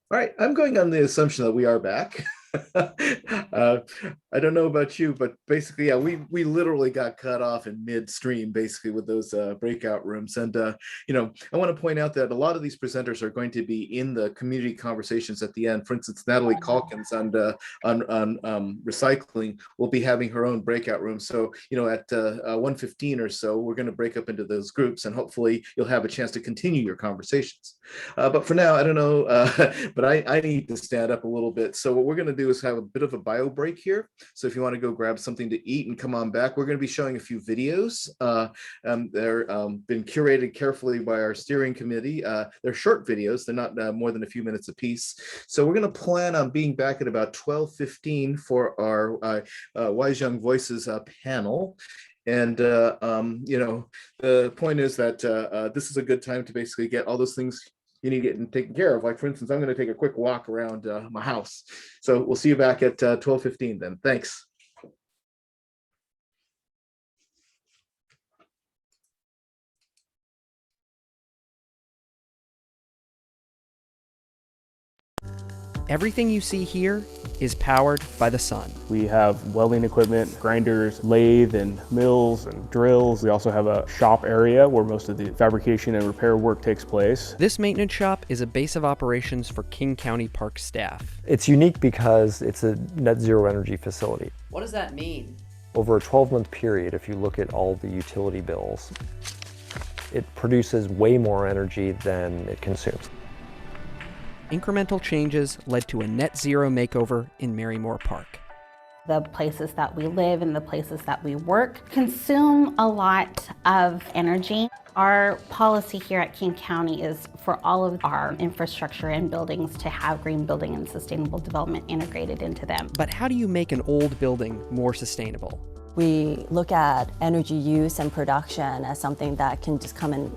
All right, I'm going on the assumption that we are back. I don't know about you, but basically, yeah, we literally got cut off in midstream, basically with those breakout rooms. And I want to point out that a lot of these presenters are going to be in the community conversations at the end. For instance, Natalie Calkins on recycling will be having her own breakout room. So at 1:15 or so, we're going to break up into those groups, and hopefully, you'll have a chance to continue your conversations. But for now, I don't know, but I need to stand up a little bit. So what we're going to do is have a bit of a bio break here. So if you want to go grab something to eat and come on back, we're going to be showing a few videos. They're been curated carefully by our steering committee. They're short videos. They're not more than a few minutes apiece. So we're going to plan on being back at about 12:15 for our Wise Young Voices panel. And the point is that this is a good time to basically get all those things you need to get taken care of. Like, for instance, I'm going to take a quick walk around my house. So we'll see you back at 12:15 then. Thanks. Everything you see here is powered by the sun. We have welding equipment, grinders, lathe and mills and drills. We also have a shop area where most of the fabrication and repair work takes place. This maintenance shop is a base of operations for King County Park staff. It's unique because it's a net zero energy facility. What does that mean? Over a 12-month period, if you look at all the utility bills, it produces way more energy than it consumes. Incremental changes led to a net zero makeover in Marymore Park. The places that we live and the places that we work consume a lot of energy. Our policy here at King County is for all of our infrastructure and buildings to have green building and sustainable development integrated into them. But how do you make an old building more sustainable? We look at energy use and production as something that can just come in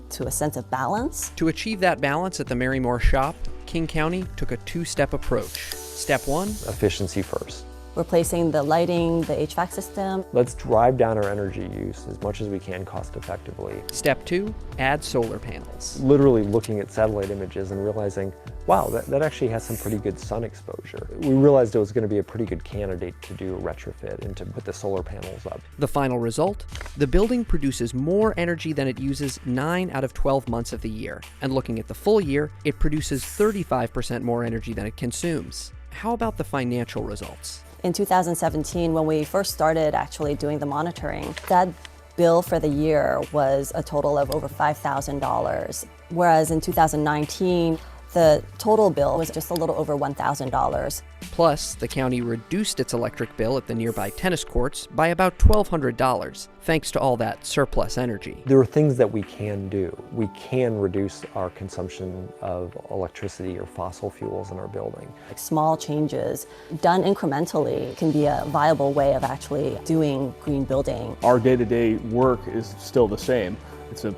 to a sense of balance. To achieve that balance at the Marymore shop, King County took a two-step approach. Step one, Efficiency first. Replacing the lighting, the HVAC system. Let's drive down our energy use as much as we can cost effectively. Step two, add solar panels. Literally looking at satellite images and realizing, wow, that actually has some pretty good sun exposure. We realized it was going to be a pretty good candidate to do a retrofit and to put the solar panels up. The final result? The building produces more energy than it uses 9 out of 12 months of the year. And looking at the full year, it produces 35% more energy than it consumes. How about the financial results? In 2017, when we first started actually doing the monitoring, that bill for the year was a total of over $5,000. Whereas in 2019, the total bill was just a little over $1,000. Plus, the county reduced its electric bill at the nearby tennis courts by about $1,200, thanks to all that surplus energy. There are things that we can do. We can reduce our consumption of electricity or fossil fuels in our building. Small changes done incrementally can be a viable way of actually doing green building. Our day-to-day work is still the same.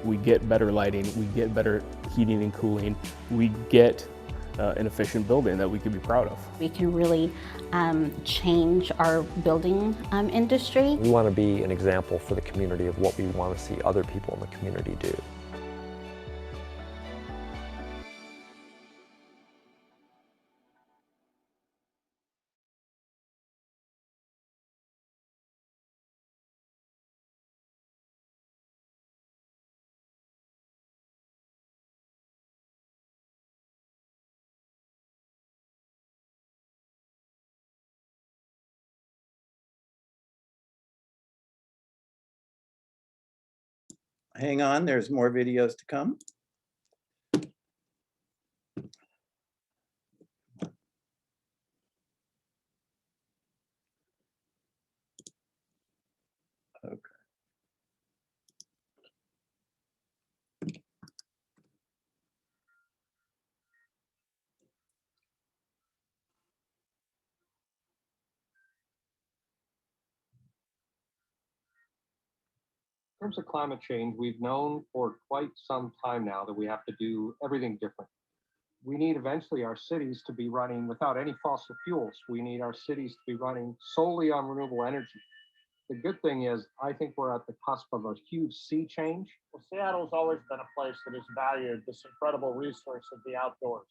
We get better lighting, we get better heating and cooling, we get an efficient building that we can be proud of. We can really change our building industry. We want to be an example for the community of what we want to see other people in the community do. Hang on, there's more videos to come. Okay. In terms of climate change, we've known for quite some time now that we have to do everything different. We need eventually our cities to be running without any fossil fuels. We need our cities to be running solely on renewable energy. The good thing is, I think we're at the cusp of a huge sea change. Well, Seattle's always been a place that has valued this incredible resource of the outdoors.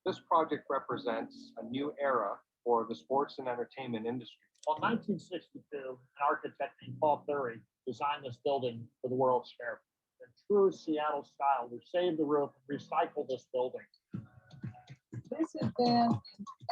This project represents a new era for the sports and entertainment industry. Well, in 1962, an architect named Paul Blurry designed this building for the World's Fair. In true Seattle style, we saved the roof, recycled this building. This has been an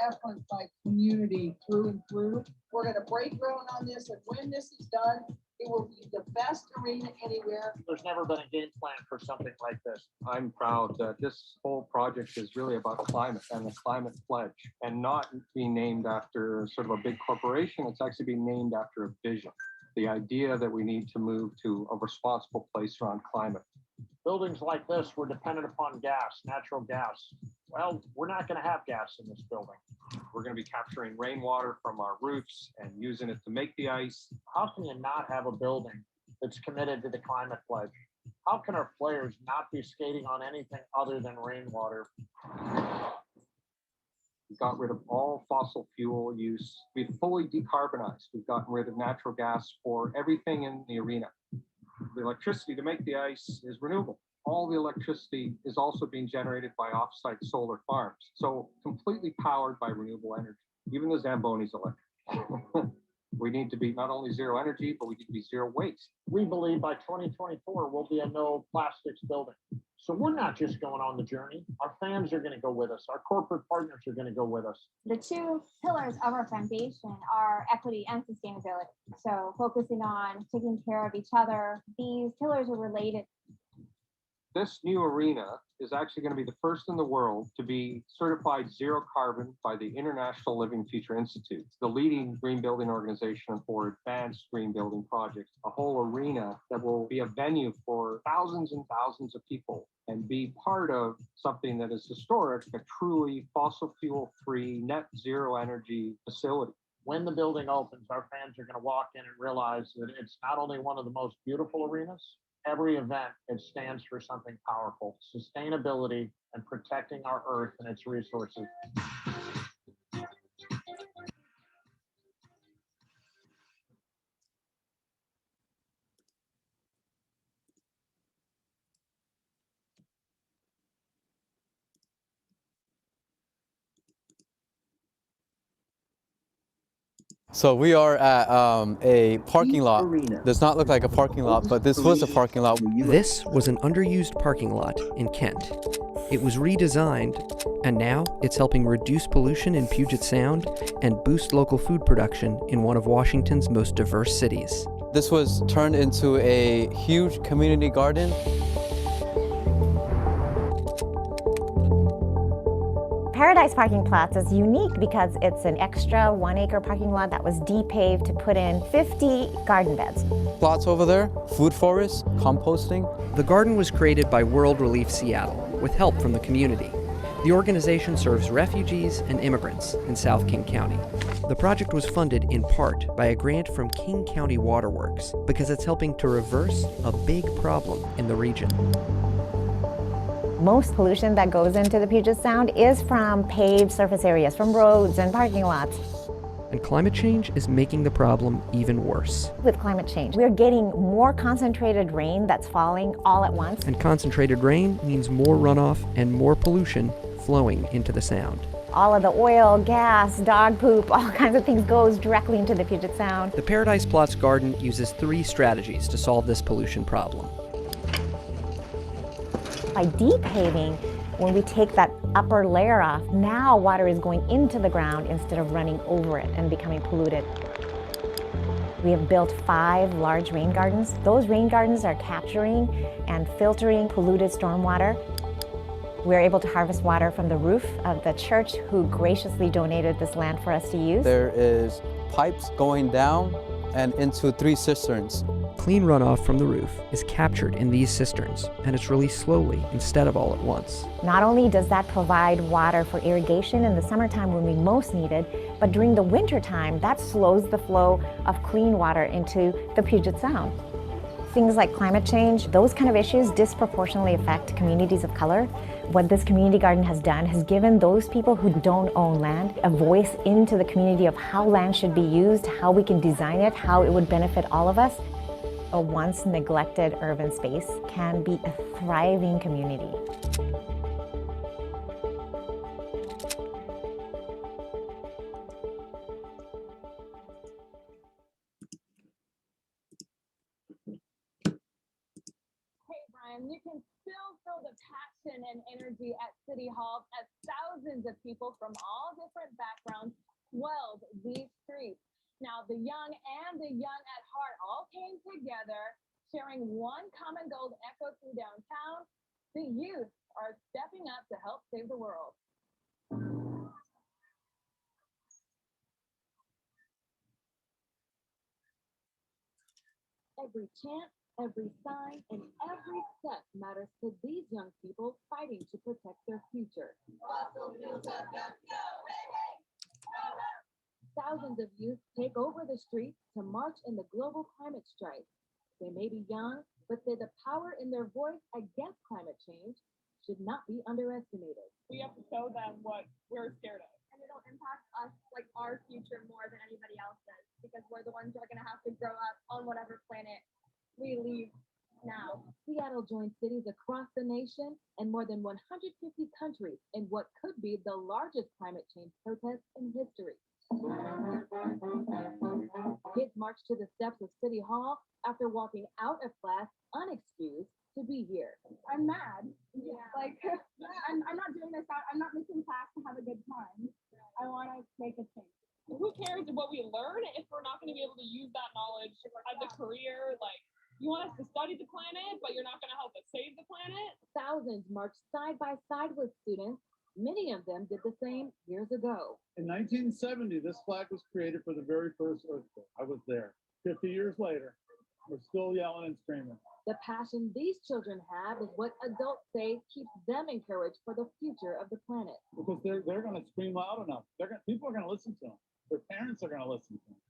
effort by community through and through. We're going to break ground on this, and when this is done, it will be the best arena anywhere. There's never been a game plan for something like this. I'm proud that this whole project is really about climate and the climate pledge, and not being named after sort of a big corporation. It's actually being named after a vision. The idea that we need to move to a responsible place around climate. Buildings like this were dependent upon gas, natural gas. Well, we're not going to have gas in this building. We're going to be capturing rainwater from our roofs and using it to make the ice. How can you not have a building that's committed to the climate pledge? How can our players not be skating on anything other than rainwater? We got rid of all fossil fuel use. We've fully decarbonized. We've gotten rid of natural gas for everything in the arena. The electricity to make the ice is renewable. All the electricity is also being generated by off-site solar farms. So completely powered by renewable energy. Even the Zamboni's electric. We need to be not only zero energy, but we need to be zero waste. We believe by 2024, we'll be a no plastics building. So we're not just going on the journey. Our fans are going to go with us. Our corporate partners are going to go with us. The two pillars of our foundation are equity and sustainability. So focusing on taking care of each other, these pillars are related. This new arena is actually going to be the first in the world to be certified zero carbon by the International Living Future Institute, the leading green building organization for advanced green building projects, a whole arena that will be a venue for thousands and thousands of people and be part of something that is historic, a truly fossil fuel free, net zero energy facility. When the building opens, our fans are going to walk in and realize that it's not only one of the most beautiful arenas. Every event, it stands for something powerful, sustainability and protecting our earth and its resources. So we are at a parking lot. Does not look like a parking lot, but this was a parking lot. This was an underused parking lot in Kent. It was redesigned, and now it's helping reduce pollution in Puget Sound and boost local food production in one of Washington's most diverse cities. This was turned into a huge community garden. Paradise Parking Plots is unique because it's an extra 1 acre parking lot that was de-paved to put in 50 garden beds. Plots over there, food forests, composting. The garden was created by World Relief Seattle with help from the community. The organization serves refugees and immigrants in South King County. The project was funded in part by a grant from King County Waterworks because it's helping to reverse a big problem in the region. Most pollution that goes into the Puget Sound is from paved surface areas, from roads and parking lots. And climate change is making the problem even worse. With climate change, we're getting more concentrated rain that's falling all at once. And concentrated rain means more runoff and more pollution flowing into the Sound. All of the oil, gas, dog poop, all kinds of things goes directly into the Puget Sound. The Paradise Plots Garden uses 3 strategies to solve this pollution problem. By de-paving, when we take that upper layer off, now water is going into the ground instead of running over it and becoming polluted. We have built 5 large rain gardens. Those rain gardens are capturing and filtering polluted stormwater. We're able to harvest water from the roof of the church who graciously donated this land for us to use. There is pipes going down and into 3 cisterns. Clean runoff from the roof is captured in these cisterns, and it's released slowly instead of all at once. Not only does that provide water for irrigation in the summertime when we most need it, but during the winter time, that slows the flow of clean water into the Puget Sound. Things like climate change, those kind of issues disproportionately affect communities of color. What this community garden has done has given those people who don't own land a voice into the community of how land should be used, how we can design it, how it would benefit all of us. A once neglected urban space can be a thriving community. And you can still feel the passion and energy at City Hall as thousands of people from all different backgrounds swelled these streets. Now, the young and the young at heart all came together, sharing one common goal to echo through downtown. The youth are stepping up to help save the world. Every chant, every sign, and every step matters to these young people fighting to protect their future. Thousands of youth take over the streets to march in the global climate strike. They may be young, but the power in their voice against climate change should not be underestimated. We have to show them what we're scared of. And it'll impact us, like our future, more than anybody else's, because we're the ones who are going to have to grow up on whatever planet we leave now. Seattle joins cities across the nation and more than 150 countries in what could be the largest climate change protest in history. Kids marched to the steps of City Hall after walking out of class unexcused to be here. I'm mad. Yeah. Like, I'm not doing this out. I'm not missing class to have a good time. I want to make a change. Who cares what we learn if we're not going to be able to use that knowledge as a career? Like, you want us to study the planet, but you're not going to help us save the planet? Thousands marched side by side with students. Many of them did the same years ago. In 1970, this flag was created for the very first earthquake. I was there. 50 years later, we're still yelling and screaming. The passion these children have is what adults say keeps them encouraged for the future of the planet. Because they're going to scream loud enough. People are going to listen to them. Their parents are going to listen to them.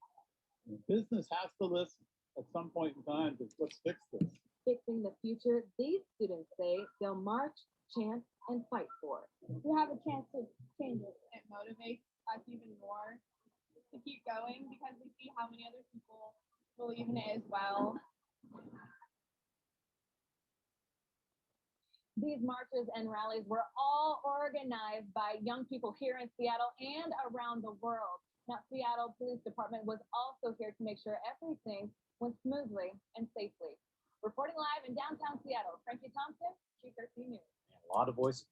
And business has to listen at some point in time to let's fix this. Fixing the future, these students say they'll march, chant, and fight for. We have a chance to change it. It motivates us even more to keep going because we see how many other people believe in it as well. These marches and rallies were all organized by young people here in Seattle and around the world. Now, Seattle Police Department was also here to make sure everything went smoothly and safely. Reporting live in downtown Seattle, Frankie Thompson, G13 News. A lot of voice.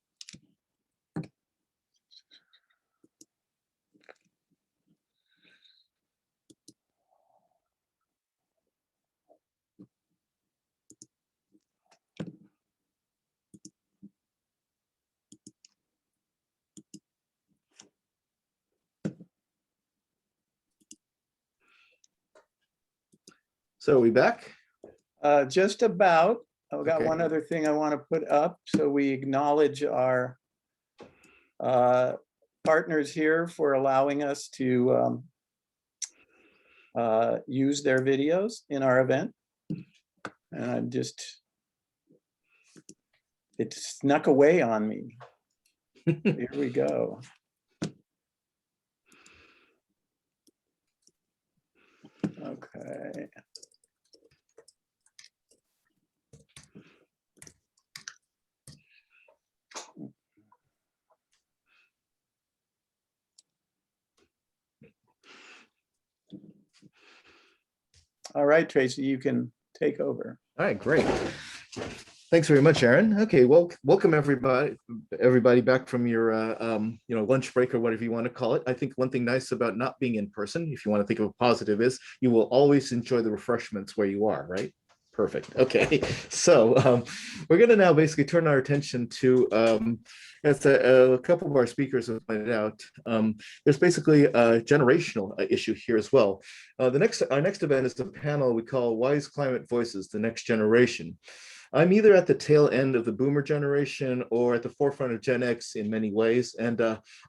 So are we back? Just about. I've got Okay. one other thing I want to put up. So we acknowledge our partners here for allowing us to use their videos in our event. And I'm just, it snuck away on me. Here we go. Okay. All right, Tracy, you can take over. All right, great. Thanks very much, Aaron. Okay, well, welcome everybody back from your lunch break or whatever you want to call it. I think one thing nice about not being in person, if you want to think of a positive, is you will always enjoy the refreshments where you are, right? Perfect. Okay, so we're going to now basically turn our attention to, as a couple of our speakers have pointed out, there's basically a generational issue here as well. Our next event is the panel we call Wise Climate Voices, the Next Generation. I'm either at the tail end of the boomer generation or at the forefront of Gen X in many ways, and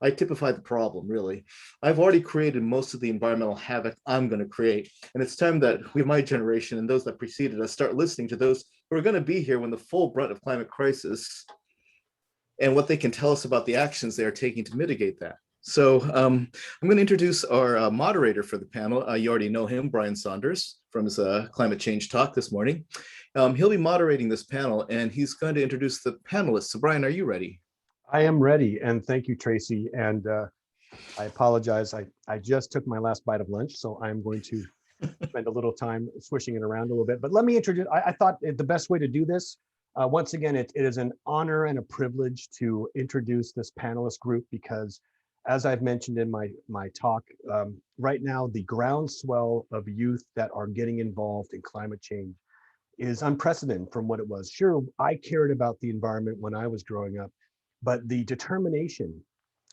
I typify the problem, really. I've already created most of the environmental havoc I'm going to create, and it's time that we, my generation, and those that preceded us, start listening to those who are going to be here when the full brunt of climate crisis and what they can tell us about the actions they are taking to mitigate that. So I'm going to introduce our moderator for the panel. You already know him, Brian Saunders, from his climate change talk this morning. He'll be moderating this panel, and he's going to introduce the panelists. So Brian, are you ready? I am ready, and thank you, Tracy. And I apologize. I just took my last bite of lunch, so I'm going to spend a little time swishing it around a little bit. But let me introduce, I thought the best way to do this Once again, it is an honor and a privilege to introduce this panelist group because, as I've mentioned in my talk, right now the groundswell of youth that are getting involved in climate change is unprecedented from what it was. Sure, I cared about the environment when I was growing up, but the determination,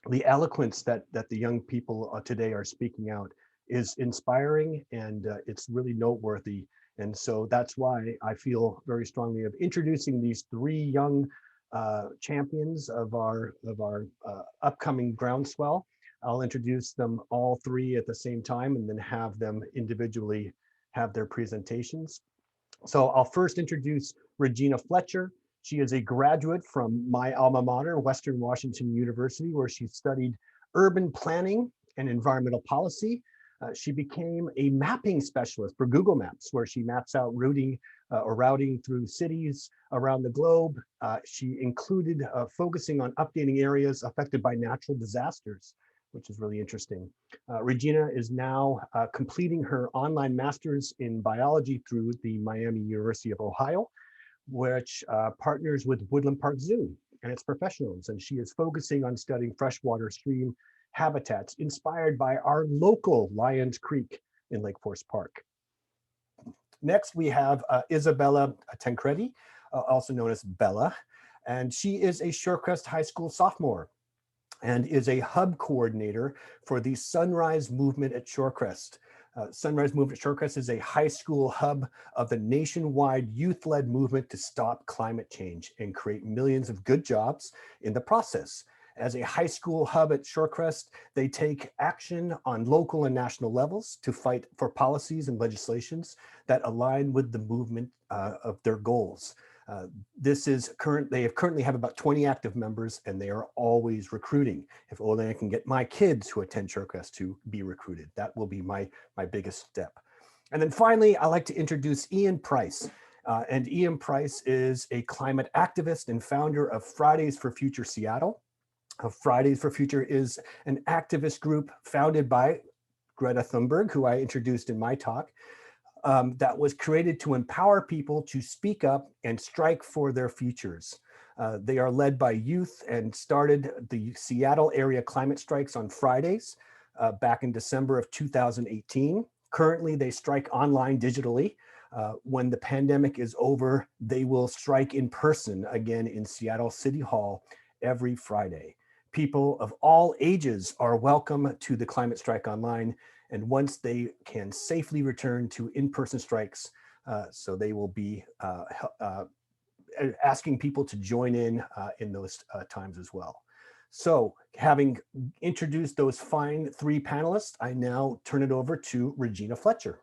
the eloquence that the young people today are speaking out is inspiring, and it's really noteworthy. And so that's why I feel very strongly of introducing these three young champions of our upcoming groundswell. I'll introduce them all three at the same time and then have them individually have their presentations. So I'll first introduce Regina Fletcher. She is a graduate from my alma mater, Western Washington University, where she studied urban planning and environmental policy. She became a mapping specialist for Google Maps, where she maps out routing through cities around the globe. She included focusing on updating areas affected by natural disasters, which is really interesting. Regina is now completing her online master's in biology through the Miami University of Ohio, which partners with Woodland Park Zoo and its professionals. And she is focusing on studying freshwater stream habitats inspired by our local Lions Creek in Lake Forest Park. Next, we have Isabella Tancredi, also known as Bella, and she is a Shorecrest High School sophomore and is a hub coordinator for the Sunrise Movement at Shorecrest. Sunrise Movement at Shorecrest is a high school hub of the nationwide youth-led movement to stop climate change and create millions of good jobs in the process. As a high school hub at Shorecrest, they take action on local and national levels to fight for policies and legislations that align with the movement of their goals. They currently have about 20 active members, and they are always recruiting. If only I can get my kids who attend Shorecrest to be recruited, that will be my biggest step. And then finally, I'd like to introduce Ian Price. And Ian Price is a climate activist and founder of Fridays for Future Seattle. Fridays for Future is an activist group founded by Greta Thunberg, who I introduced in my talk, that was created to empower people to speak up and strike for their futures. They are led by youth and started the Seattle area climate strikes on Fridays back in December of 2018. Currently, they strike online digitally. When the pandemic is over, they will strike in person again in Seattle City Hall every Friday. People of all ages are welcome to the climate strike online, and once they can safely return to in-person strikes, so they will be asking people to join in those times as well. So having introduced those fine three panelists, I now turn it over to Regina Fletcher.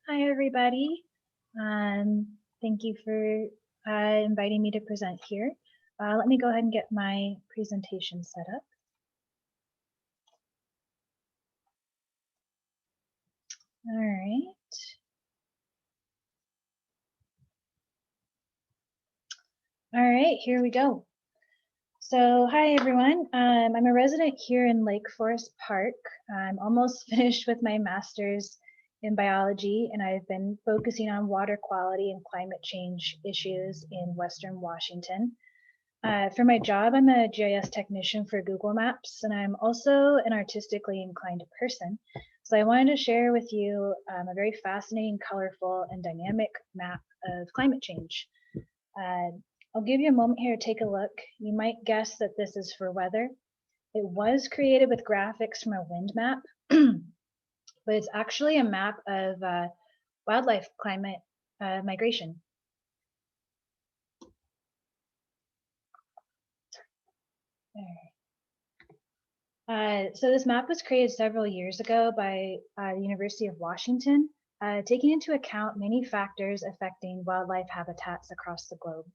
Hi, everybody. Thank you for inviting me to present here. Let me go ahead and get my presentation set up. All right. All right, here we go. So hi, everyone. I'm a resident here in Lake Forest Park. I'm almost finished with my master's in biology, and I've been focusing on water quality and climate change issues in Western Washington. For my job, I'm a GIS technician for Google Maps, and I'm also an artistically inclined person. So I wanted to share with you a very fascinating, colorful, and dynamic map of climate change. I'll give you a moment here to take a look. You might guess that this is for weather. It was created with graphics from a wind map, but it's actually a map of wildlife climate migration. So this map was created several years ago by the University of Washington, taking into account many factors affecting wildlife habitats across the globe.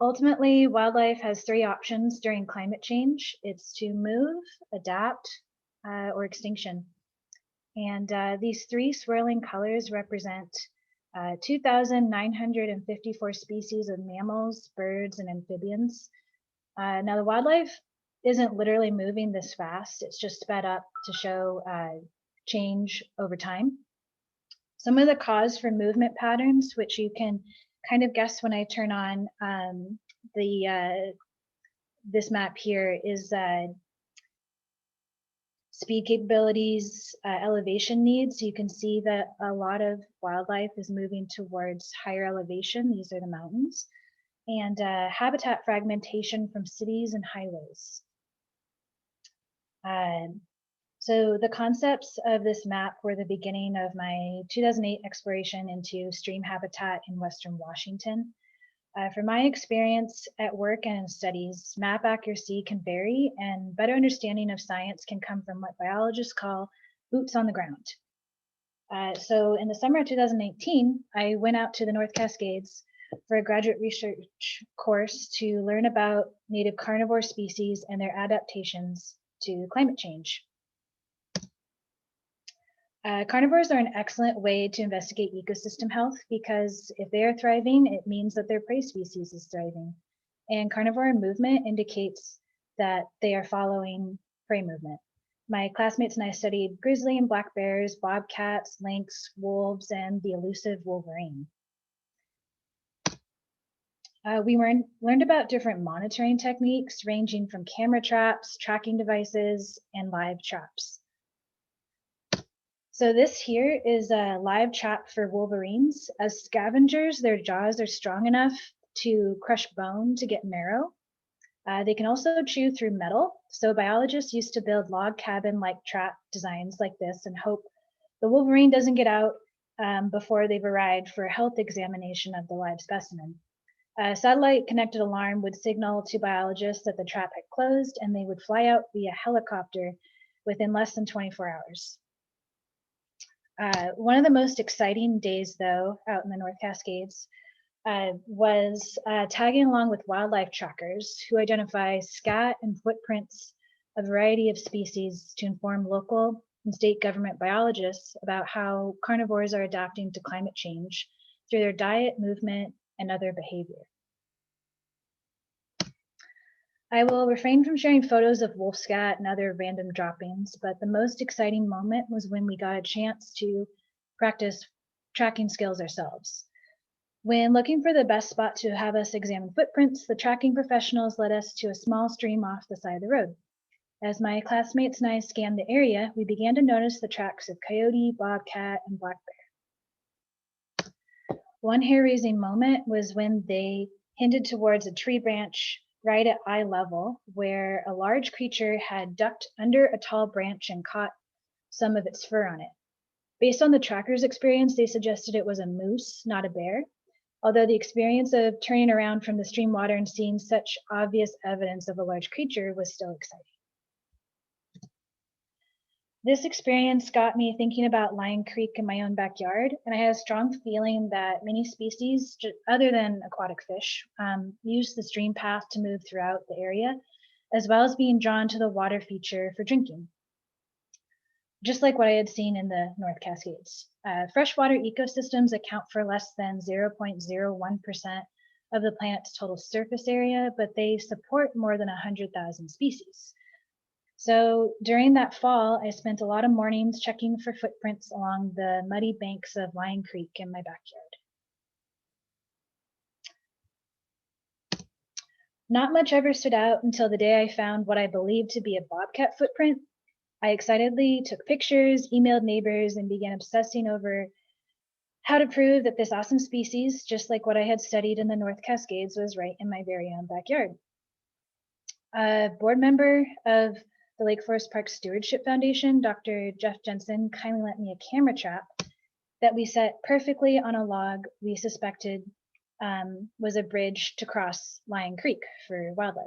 Ultimately, wildlife has three options during climate change. It's to move, adapt, or extinction. And these three swirling colors represent 2,954 species of mammals, birds, and amphibians. Now, the wildlife isn't literally moving this fast. It's just sped up to show change over time. Some of the cause for movement patterns, which you can kind of guess when I turn on this map here, is speed capabilities, elevation needs. You can see that a lot of wildlife is moving towards higher elevation. These are the mountains. And habitat fragmentation from cities and highways. So the concepts of this map were the beginning of my 2008 exploration into stream habitat in Western Washington. From my experience at work and in studies, map accuracy can vary, and better understanding of science can come from what biologists call boots on the ground. So in the summer of 2018, I went out to the North Cascades for a graduate research course to learn about native carnivore species and their adaptations to climate change. Carnivores are an excellent way to investigate ecosystem health because if they are thriving, it means that their prey species is thriving. And carnivore movement indicates that they are following prey movement. My classmates and I studied grizzly and black bears, bobcats, lynx, wolves, and the elusive wolverine. We learned about different monitoring techniques ranging from camera traps, tracking devices, and live traps. So this here is a live trap for wolverines. As scavengers, their jaws are strong enough to crush bone to get marrow. They can also chew through metal. So biologists used to build log cabin-like trap designs like this and hope the wolverine doesn't get out before they've arrived for a health examination of the live specimen. A satellite connected alarm would signal to biologists that the trap had closed, and they would fly out via helicopter within less than 24 hours. One of the most exciting days, though, out in the North Cascades was tagging along with wildlife trackers who identify scat and footprints of a variety of species to inform local and state government biologists about how carnivores are adapting to climate change through their diet, movement, and other behavior. I will refrain from sharing photos of wolf scat and other random droppings, but the most exciting moment was when we got a chance to practice tracking skills ourselves. When looking for the best spot to have us examine footprints, the tracking professionals led us to a small stream off the side of the road. As my classmates and I scanned the area, we began to notice the tracks of coyote, bobcat, and black bear. One hair-raising moment was when they hinted towards a tree branch right at eye level, where a large creature had ducked under a tall branch and caught some of its fur on it. Based on the tracker's experience, they suggested it was a moose, not a bear, although the experience of turning around from the stream water and seeing such obvious evidence of a large creature was still exciting. This experience got me thinking about Lion Creek in my own backyard, and I had a strong feeling that many species, other than aquatic fish, use the stream path to move throughout the area, as well as being drawn to the water feature for drinking, just like what I had seen in the North Cascades. Freshwater ecosystems account for less than 0.01% of the planet's total surface area, but they support more than 100,000 species. So during that fall, I spent a lot of mornings checking for footprints along the muddy banks of Lion Creek in my backyard. Not much ever stood out until the day I found what I believed to be a bobcat footprint. I excitedly took pictures, emailed neighbors, and began obsessing over how to prove that this awesome species, just like what I had studied in the North Cascades, was right in my very own backyard. A board member of the Lake Forest Park Stewardship Foundation, Dr. Jeff Jensen, kindly lent me a camera trap that we set perfectly on a log we suspected was a bridge to cross Lion Creek for wildlife.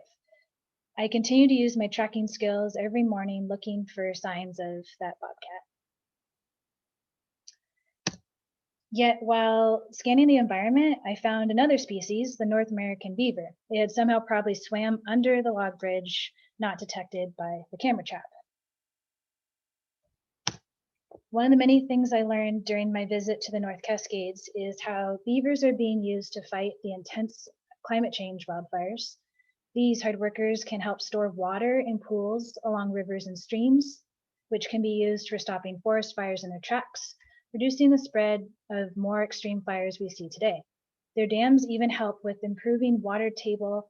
I continue to use my tracking skills every morning looking for signs of that bobcat. Yet while scanning the environment, I found another species, the North American beaver. It had somehow probably swam under the log bridge, not detected by the camera trap. One of the many things I learned during my visit to the North Cascades is how beavers are being used to fight the intense climate change wildfires. These hard workers can help store water in pools along rivers and streams, which can be used for stopping forest fires in their tracks. reducing the spread of more extreme fires we see today. Their dams even help with improving water table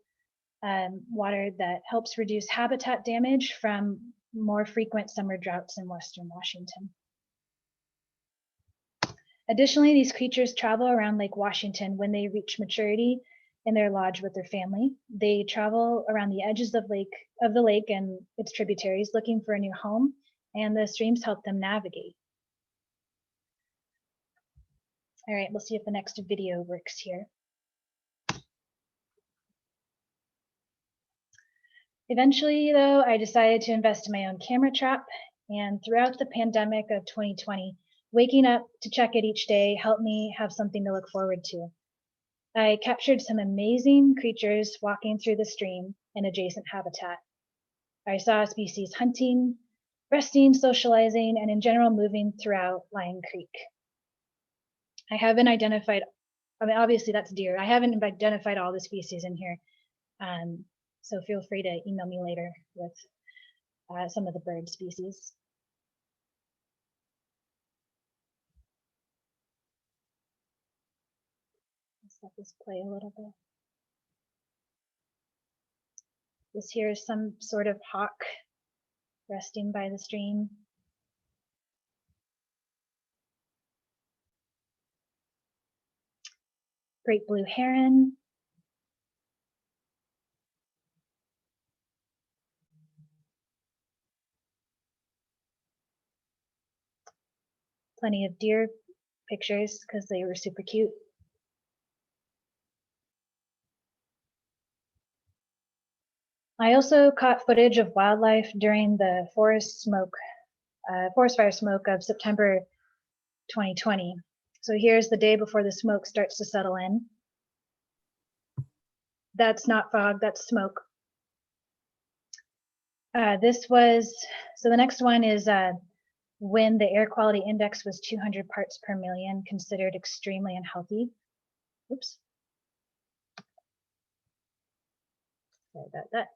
water that helps reduce habitat damage from more frequent summer droughts in Western Washington. Additionally, these creatures travel around Lake Washington when they reach maturity in their lodge with their family. They travel around the edges of the lake and its tributaries looking for a new home, and the streams help them navigate. All right, we'll see if the next video works here. Eventually, though, I decided to invest in my own camera trap, and throughout the pandemic of 2020, waking up to check it each day helped me have something to look forward to. I captured some amazing creatures walking through the stream and adjacent habitat. I saw species hunting, resting, socializing, and in general moving throughout Lion Creek. I haven't identified, obviously that's deer. I haven't identified all the species in here. So feel free to email me later with some of the bird species. Let's let this play a little bit. This here is some sort of hawk resting by the stream. Great blue heron. Plenty of deer pictures because they were super cute. I also caught footage of wildlife during the forest fire smoke of September 2020. So here's the day before the smoke starts to settle in. That's not fog, that's smoke. So the next one is when the air quality index was 200 parts per million, considered extremely unhealthy. Oops. Sorry about that.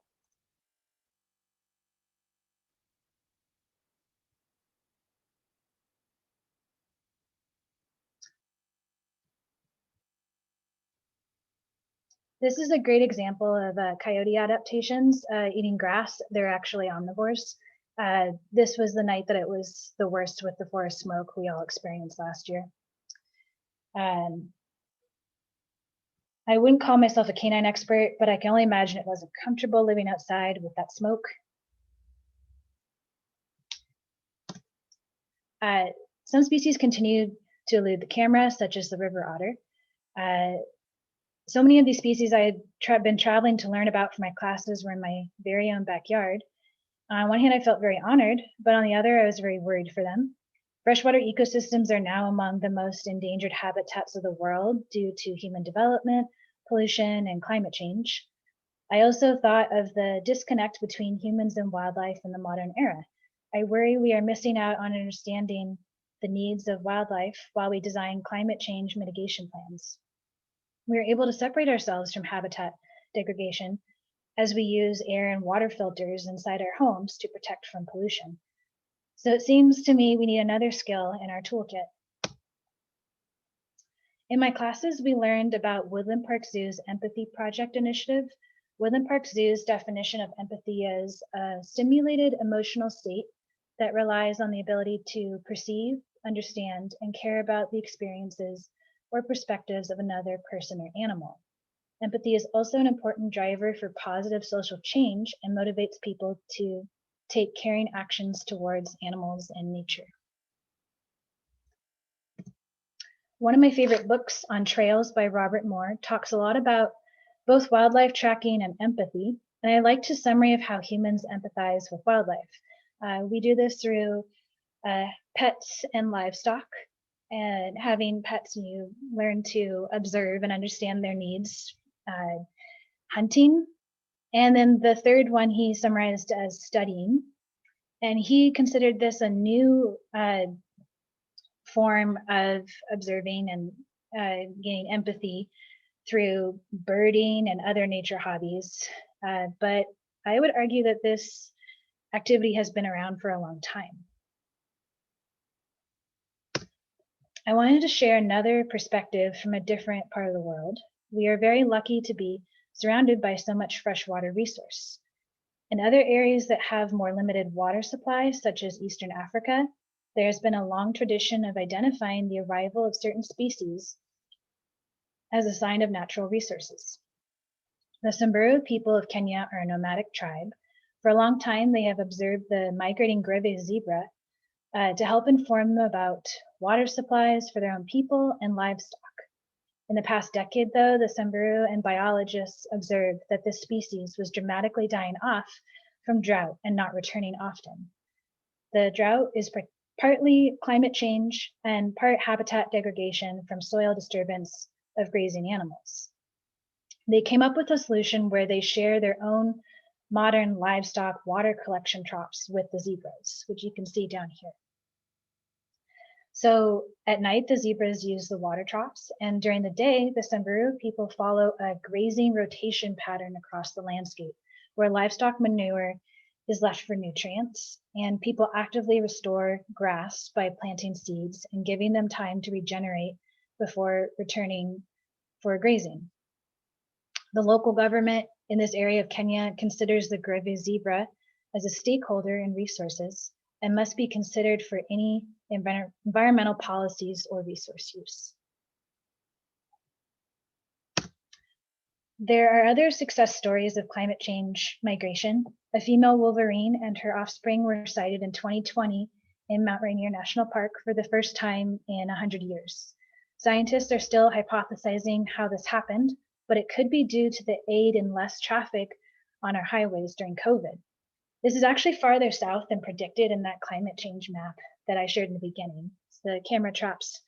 This is a great example of coyote adaptations eating grass. They're actually omnivores. This was the night that it was the worst with the forest smoke we all experienced last year. I wouldn't call myself a canine expert, but I can only imagine it wasn't comfortable living outside with that smoke. Some species continue to elude the camera, such as the river otter. So many of these species I had been traveling to learn about for my classes were in my very own backyard. On one hand, I felt very honored, but on the other, I was very worried for them. Freshwater ecosystems are now among the most endangered habitats of the world due to human development, pollution, and climate change. I also thought of the disconnect between humans and wildlife in the modern era. I worry we are missing out on understanding the needs of wildlife while we design climate change mitigation plans. We are able to separate ourselves from habitat degradation as we use air and water filters inside our homes to protect from pollution. So it seems to me we need another skill in our toolkit. In my classes, we learned about Woodland Park Zoo's Empathy Project initiative. Woodland Park Zoo's definition of empathy is a stimulated emotional state that relies on the ability to perceive, understand, and care about the experiences or perspectives of another person or animal. Empathy is also an important driver for positive social change and motivates people to take caring actions towards animals and nature. One of my favorite books, On Trails by Robert Moore, talks a lot about both wildlife tracking and empathy, and I liked his summary of how humans empathize with wildlife. We do this through pets and livestock. And having pets, you learn to observe and understand their needs, hunting. And then the third one he summarized as studying. And he considered this a new form of observing and gaining empathy through birding and other nature hobbies. But I would argue that this activity has been around for a long time. I wanted to share another perspective from a different part of the world. We are very lucky to be surrounded by so much freshwater resource. In other areas that have more limited water supply, such as Eastern Africa, there has been a long tradition of identifying the arrival of certain species as a sign of natural resources. The Samburu people of Kenya are a nomadic tribe. For a long time, they have observed the migrating greve zebra to help inform them about water supplies for their own people and livestock. In the past decade, though, the Samburu and biologists observed that this species was dramatically dying off from drought and not returning often. The drought is partly climate change and part habitat degradation from soil disturbance of grazing animals. They came up with a solution where they share their own modern livestock water collection troughs with the zebras, which you can see down here. So at night, the zebras use the water troughs, and during the day, the Samburu people follow a grazing rotation pattern across the landscape, where livestock manure is left for nutrients, and people actively restore grass by planting seeds and giving them time to regenerate before returning for grazing. The local government in this area of Kenya considers the greve zebra as a stakeholder in resources and must be considered for any environmental policies or resource use. There are other success stories of climate change migration. A female wolverine and her offspring were sighted in 2020 in Mount Rainier National Park for the first time in 100 years. Scientists are still hypothesizing how this happened, but it could be due to the aid in less traffic on our highways during COVID. This is actually farther south than predicted in that climate change map that I shared in the beginning. So the camera traps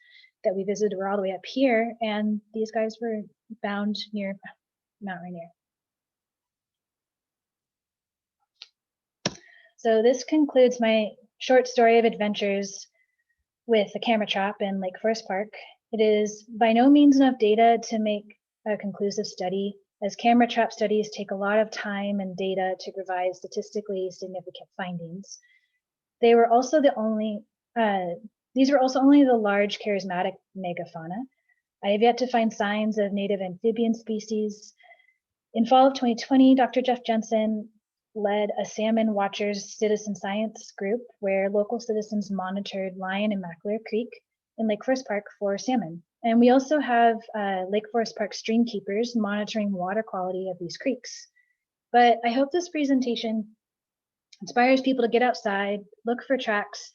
that we visited were all the way up here, and these guys were found near Mount Rainier. So this concludes my short story of adventures with the camera trap in Lake Forest Park. It is by no means enough data to make a conclusive study, as camera trap studies take a lot of time and data to provide statistically significant findings. These were also only the large charismatic megafauna. I have yet to find signs of native amphibian species. In fall of 2020, Dr. Jeff Jensen led a Salmon Watchers citizen science group where local citizens monitored Lion and Mackler Creek in Lake Forest Park for salmon. And we also have Lake Forest Park stream keepers monitoring water quality of these creeks. But I hope this presentation inspires people to get outside, look for tracks,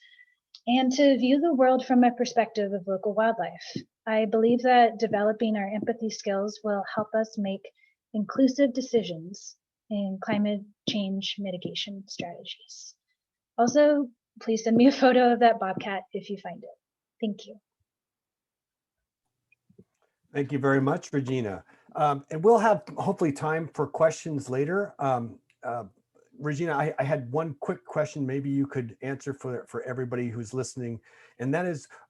and to view the world from a perspective of local wildlife. I believe that developing our empathy skills will help us make inclusive decisions in climate change mitigation strategies. Also, please send me a photo of that bobcat if you find it. Thank you. Thank you very much, Regina. And we'll have hopefully time for questions later. Regina, I had one quick question maybe you could answer for everybody who's listening. And that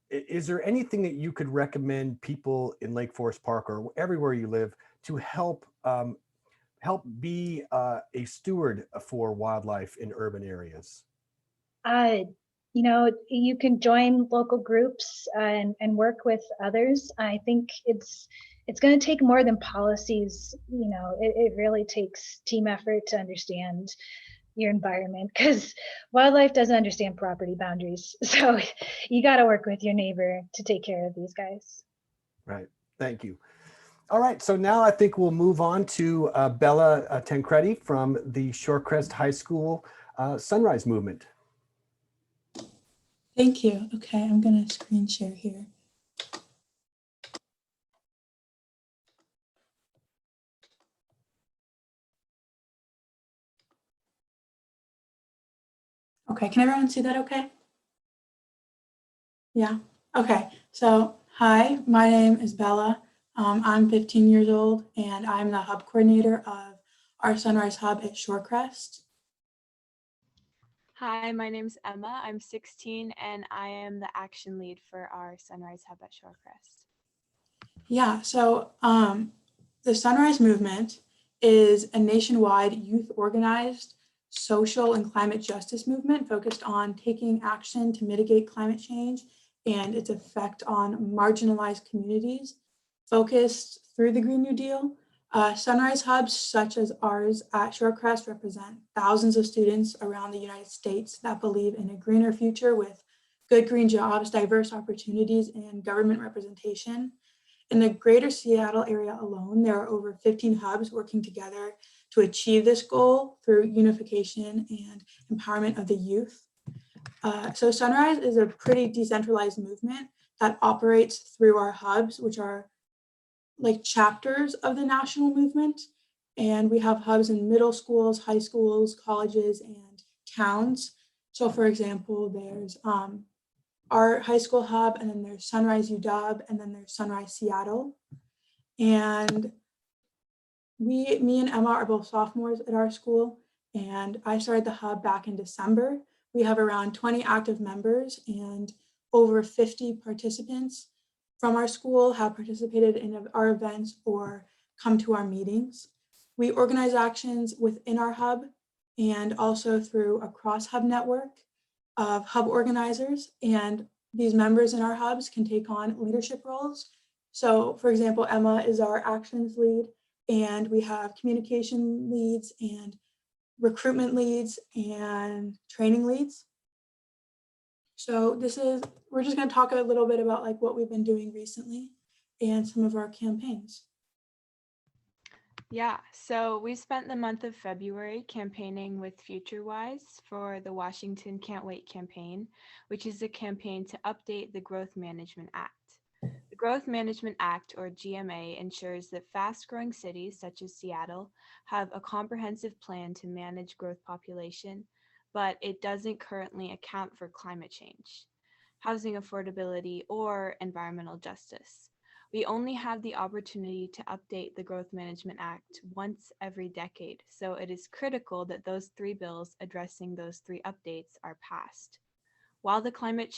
is there anything that you could recommend people in Lake Forest Park or everywhere you live to help be a steward for wildlife in urban areas? You know, you can join local groups and work with others. I think it's going to take more than policies. You know, it really takes team effort to understand your environment, because wildlife doesn't understand property boundaries. So you got to work with your neighbor to take care of these guys. Right. Thank you. All right. So now I think we'll move on to Bella Tancredi from the Shorecrest High School Sunrise Movement. Thank you. Okay, I'm going to screen share here. Okay, can everyone see that okay? Yeah, okay. So, hi, my name is Bella. I'm 15 years old and I'm the hub coordinator of our Sunrise Hub at Shorecrest. Hi, my name's Emma. I'm 16 and I am the action lead for our Sunrise Hub at Shorecrest. Yeah, so the Sunrise Movement is a nationwide youth organized social and climate justice movement focused on taking action to mitigate climate change and its effect on marginalized communities focused through the Green New Deal. Sunrise hubs such as ours at Shorecrest represent thousands of students around the United States that believe in a greener future with good green jobs, diverse opportunities, and government representation. In the greater Seattle area alone, there are over 15 hubs working together to achieve this goal through unification and empowerment of the youth. So Sunrise is a pretty decentralized movement that operates through our hubs, which are like chapters of the national movement. And we have hubs in middle schools, high schools, colleges, and towns. So for example, there's our high school hub, and then there's Sunrise UW, and then there's Sunrise Seattle. And me and Emma are both sophomores at our school, and I started the hub back in December. We have around 20 active members and over 50 participants from our school have participated in our events or come to our meetings. We organize actions within our hub and also through a cross-hub network of hub organizers, and these members in our hubs can take on leadership roles. So for example, Emma is our actions lead, and we have communication leads and recruitment leads and training leads. So we're just going to talk a little bit about like what we've been doing recently and some of our campaigns. Yeah, so we spent the month of February campaigning with FutureWise for the Washington Can't Wait campaign, which is a campaign to update the Growth Management Act. The Growth Management Act, or GMA, ensures that fast-growing cities such as Seattle have a comprehensive plan to manage growth population, but it doesn't currently account for climate change, housing affordability, or environmental justice. We only have the opportunity to update the Growth Management Act once every decade, so it is critical that those three bills addressing those three updates are passed. While the climate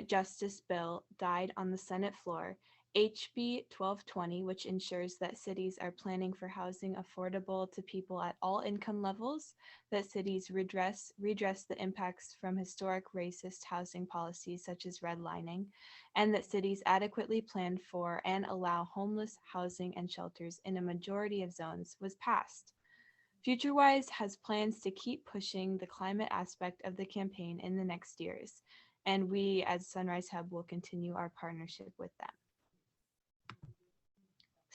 justice bill died on the Senate floor, HB 1220, which ensures that cities are planning for housing affordable to people at all income levels, that cities redress the impacts from historic racist housing policies such as redlining, and that cities adequately plan for and allow homeless housing and shelters in a majority of zones, was passed. FutureWise has plans to keep pushing the climate aspect of the campaign in the next years, and we as Sunrise Hub will continue our partnership with them.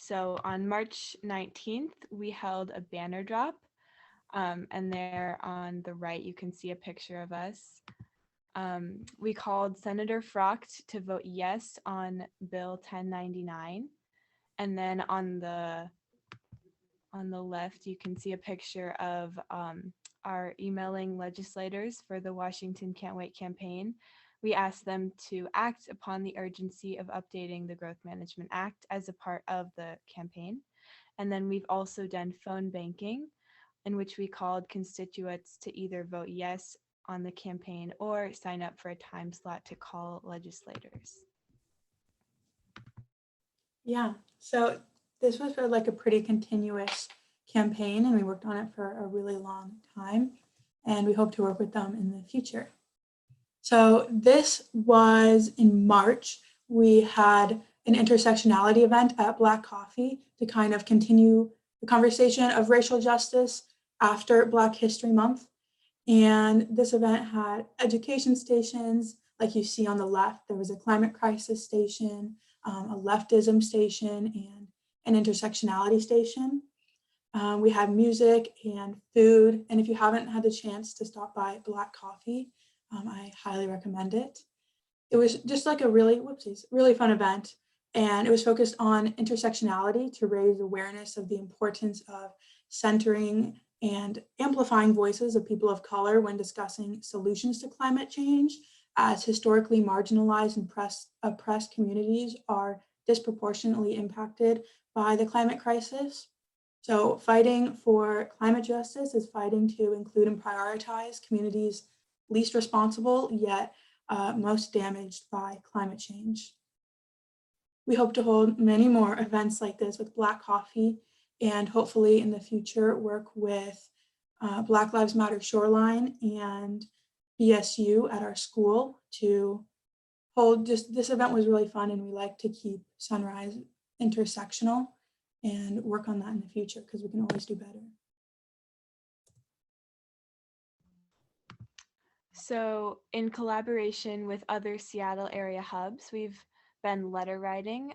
So on March 19th, we held a banner drop, and there on the right, you can see a picture of us. We called Senator Frocht to vote yes on Bill 1099. And then on the left, you can see a picture of our emailing legislators for the Washington Can't Wait campaign. We asked them to act upon the urgency of updating the Growth Management Act as a part of the campaign. And then we've also done phone banking, in which we called constituents to either vote yes on the campaign or sign up for a time slot to call legislators. Yeah, so this was like a pretty continuous campaign, and we worked on it for a really long time, and we hope to work with them in the future. So this was in March. We had an intersectionality event at Black Coffee to kind of continue the conversation of racial justice after Black History Month. And this event had education stations, like you see on the left. There was a climate crisis station, a leftism station, and an intersectionality station. We had music and food. And if you haven't had the chance to stop by Black Coffee, I highly recommend it. It was just like a really fun event. And it was focused on intersectionality to raise awareness of the importance of centering and amplifying voices of people of color when discussing solutions to climate change, as historically marginalized and oppressed communities are disproportionately impacted by the climate crisis. So fighting for climate justice is fighting to include and prioritize communities least responsible, yet most damaged by climate change. We hope to hold many more events like this with Black Coffee, and hopefully in the future work with Black Lives Matter Shoreline and BSU at our school to hold just this event was really fun, and we like to keep Sunrise intersectional and work on that in the future because we can always do better. So in collaboration with other Seattle area hubs, we've been letter writing.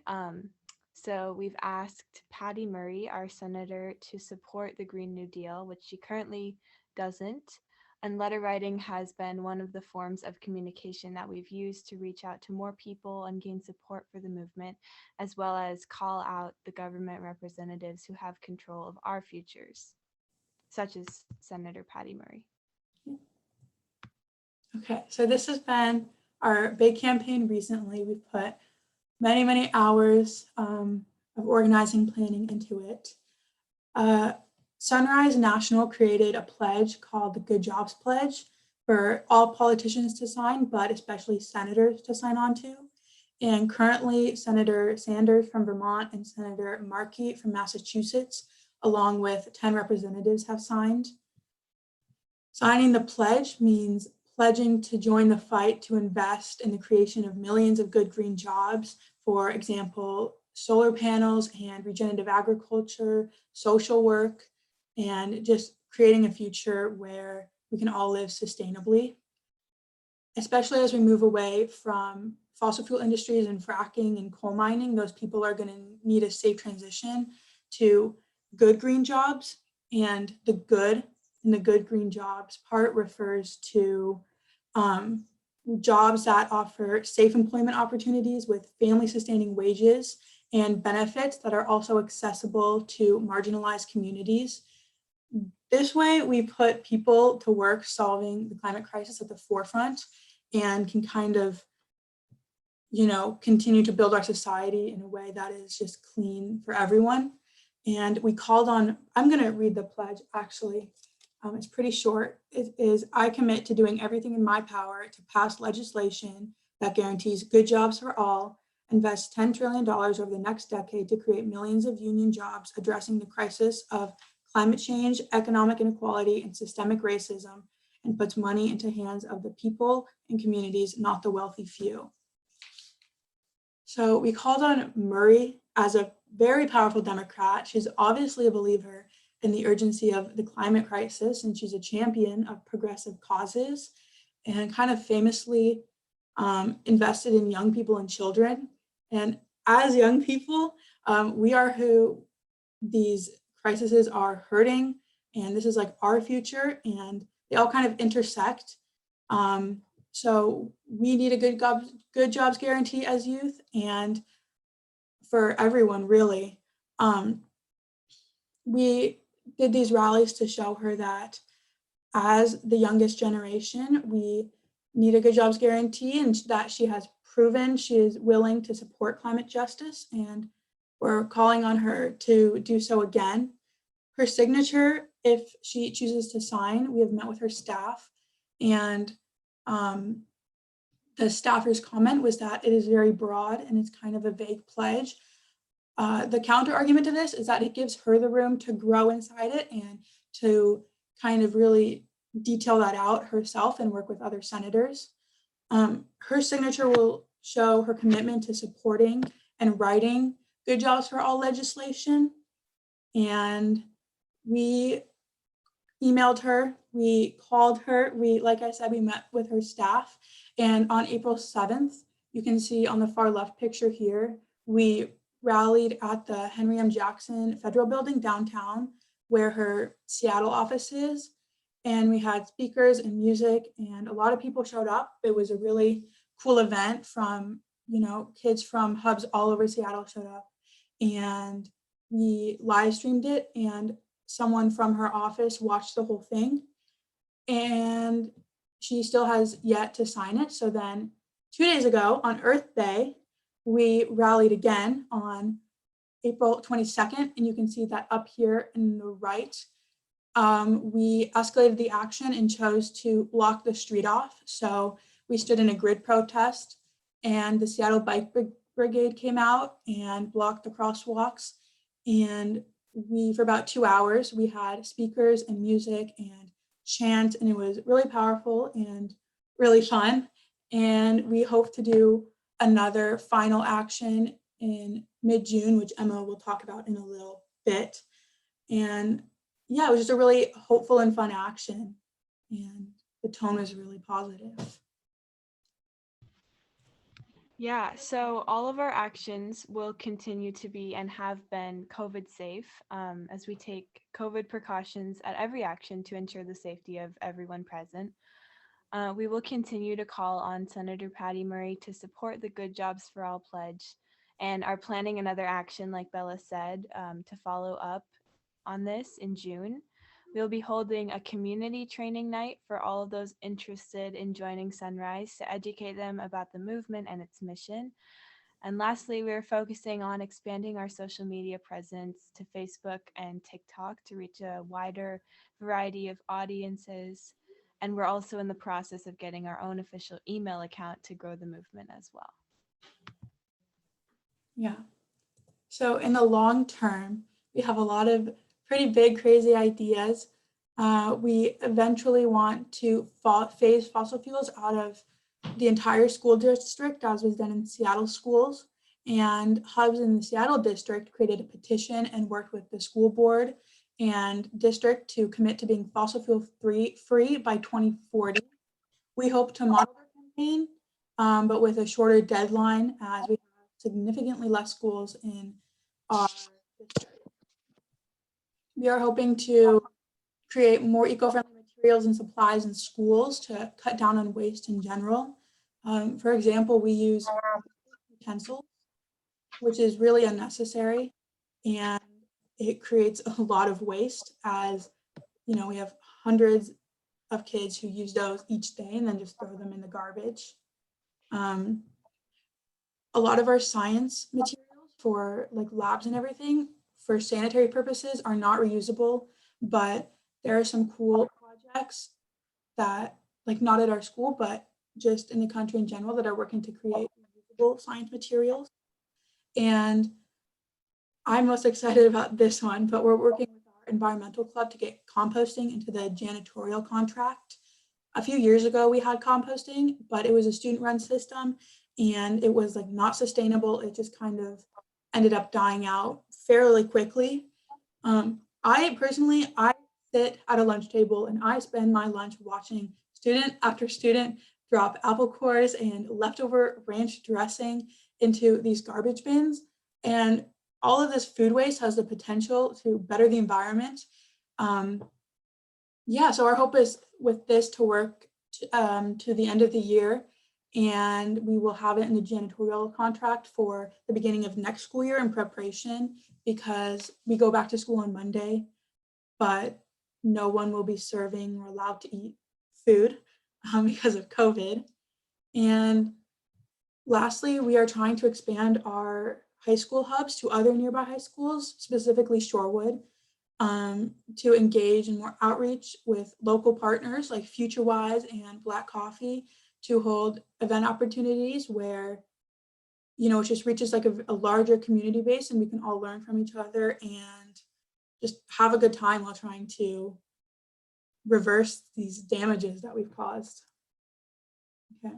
So we've asked Patty Murray, our senator, to support the Green New Deal, which she currently doesn't. And letter writing has been one of the forms of communication that we've used to reach out to more people and gain support for the movement, as well as call out the government representatives who have control of our futures, such as Senator Patty Murray. Okay, so this has been our big campaign recently. We've put many, many hours of organizing, planning into it. Sunrise National created a pledge called the Good Jobs Pledge for all politicians to sign, but especially senators to sign on to. And currently, Senator Sanders from Vermont and Senator Markey from Massachusetts, along with 10 representatives, have signed. Signing the pledge means pledging to join the fight to invest in the creation of millions of good green jobs, for example, solar panels and regenerative agriculture, social work, and just creating a future where we can all live sustainably, especially as we move away from fossil fuel industries and fracking and coal mining. Those people are going to need a safe transition to good green jobs, and the good in the good green jobs part refers to jobs that offer safe employment opportunities with family sustaining wages and benefits that are also accessible to marginalized communities. This way, we put people to work solving the climate crisis at the forefront and can kind of, continue to build our society in a way that is just clean for everyone. And we called on, I'm going to read the pledge actually. It's pretty short. It is, I commit to doing everything in my power to pass legislation that guarantees good jobs for all, invest $10 trillion over the next decade to create millions of union jobs addressing the crisis of climate change, economic inequality, and systemic racism, and puts money into hands of the people and communities, not the wealthy few. So we called on Murray as a very powerful Democrat. She's obviously a believer in the urgency of the climate crisis, and she's a champion of progressive causes and kind of famously invested in young people and children. And as young people, we are who these crises are hurting, and this is like our future, and they all kind of intersect. So we need a good jobs guarantee as youth, and for everyone really. We did these rallies to show her that as the youngest generation, we need a good jobs guarantee, and that she has proven she is willing to support climate justice, and we're calling on her to do so again. Her signature, if she chooses to sign, we have met with her staff, and the staffer's comment was that it is very broad and it's kind of a vague pledge. The counter argument to this is that it gives her the room to grow inside it and to kind of really detail that out herself and work with other senators. Her signature will show her commitment to supporting and writing good jobs for all legislation. And we emailed her, we called her, like I said, we met with her staff. And on April 7th, you can see on the far left picture here, we rallied at the Henry M. Jackson Federal Building downtown, where her Seattle office is. And we had speakers and music, and a lot of people showed up. It was a really cool event from, kids from hubs all over Seattle showed up. And we live streamed it, and someone from her office watched the whole thing. And she still has yet to sign it. So then 2 days ago on Earth Day, we rallied again on April 22nd, and you can see that up here in the right. We escalated the action and chose to block the street off. So we stood in a grid protest, and the Seattle Bike Brigade came out and blocked the crosswalks. And for about 2 hours, we had speakers and music and chant, and it was really powerful and really fun. And we hope to do another final action in mid-June, which Emma will talk about in a little bit. And yeah, it was just a really hopeful and fun action. And the tone was really positive. Yeah, so all of our actions will continue to be and have been COVID safe as we take COVID precautions at every action to ensure the safety of everyone present. We will continue to call on Senator Patty Murray to support the Good Jobs for All pledge and are planning another action, like Bella said, to follow up on this in June. We'll be holding a community training night for all of those interested in joining Sunrise to educate them about the movement and its mission. And lastly, we're focusing on expanding our social media presence to Facebook and TikTok to reach a wider variety of audiences. And we're also in the process of getting our own official email account to grow the movement as well. Yeah. So in the long term, we have a lot of pretty big, crazy ideas. We eventually want to phase fossil fuels out of the entire school district, as was done in Seattle schools. And Hubs in the Seattle district created a petition and worked with the school board and district to commit to being fossil fuel free by 2040. We hope to model the campaign, but with a shorter deadline, as we have significantly less schools in our district. We are hoping to create more eco-friendly materials and supplies in schools to cut down on waste in general. For example, we use utensils, which is really unnecessary, and it creates a lot of waste, as you know, we have hundreds of kids who use those each day and then just throw them in the garbage. A lot of our science materials for like labs and everything for sanitary purposes are not reusable, but there are some cool projects that, like, not at our school, but just in the country in general, that are working to create reusable science materials. And I'm most excited about this one, but we're working with our environmental club to get composting into the janitorial contract. A few years ago, we had composting, but it was a student-run system, and it was like not sustainable. It just kind of ended up dying out fairly quickly. I personally sit at a lunch table and I spend my lunch watching student after student drop apple cores and leftover ranch dressing into these garbage bins. And all of this food waste has the potential to better the environment. Yeah, so our hope is with this to work to the end of the year, and we will have it in the janitorial contract for the beginning of next school year in preparation, because we go back to school on Monday, but no one will be serving or allowed to eat food because of COVID. And lastly, we are trying to expand our high school hubs to other nearby high schools, specifically Shorewood, to engage in more outreach with local partners like FutureWise and Black Coffee to hold event opportunities where, you know, it just reaches like a larger community base and we can all learn from each other and just have a good time while trying to reverse these damages that we've caused. Okay.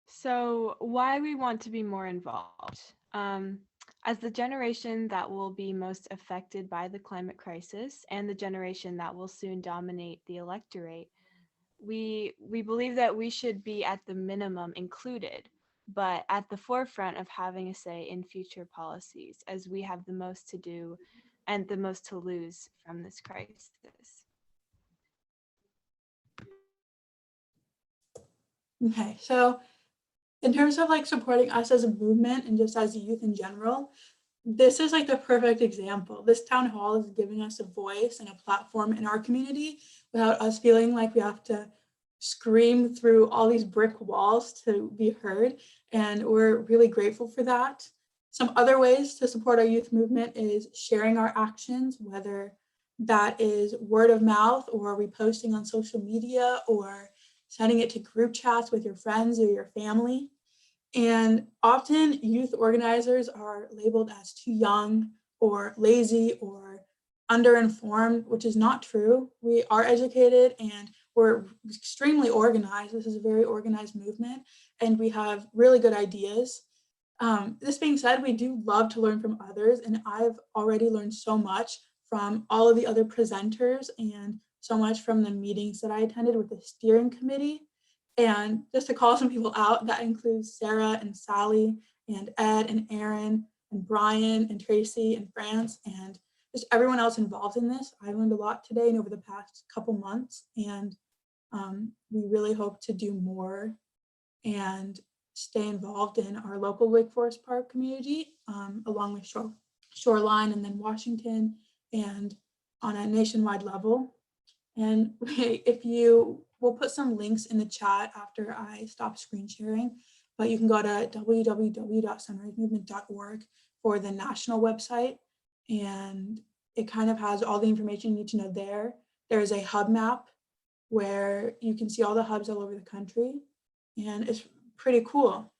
So why we want to be more involved? As the generation that will be most affected by the climate crisis and the generation that will soon dominate the electorate, we believe that we should be at the minimum included, but at the forefront of having a say in future policies, as we have the most to do and the most to lose from this crisis. Okay, so in terms of like supporting us as a movement and just as youth in general, this is like the perfect example. This town hall is giving us a voice and a platform in our community without us feeling like we have to scream through all these brick walls to be heard. And we're really grateful for that. Some other ways to support our youth movement is sharing our actions, whether that is word of mouth or reposting on social media or sending it to group chats with your friends or your family. And often youth organizers are labeled as too young or lazy or underinformed, which is not true. We are educated and we're extremely organized. This is a very organized movement, and we have really good ideas. This being said, we do love to learn from others, and I've already learned so much from all of the other presenters and so much from the meetings that I attended with the steering committee. And just to call some people out, that includes Sarah and Sally and Ed and Aaron and Brian and Tracy and France and just everyone else involved in this. I learned a lot today and over the past couple months, and we really hope to do more and stay involved in our local Lake Forest Park community, along with Shoreline and then Washington, and on a nationwide level. And we'll put some links in the chat after I stop screen sharing, but you can go to www.sunrisemovement.org for the national website, and it kind of has all the information you need to know there. There is a hub map where you can see all the hubs all over the country, and it's pretty cool.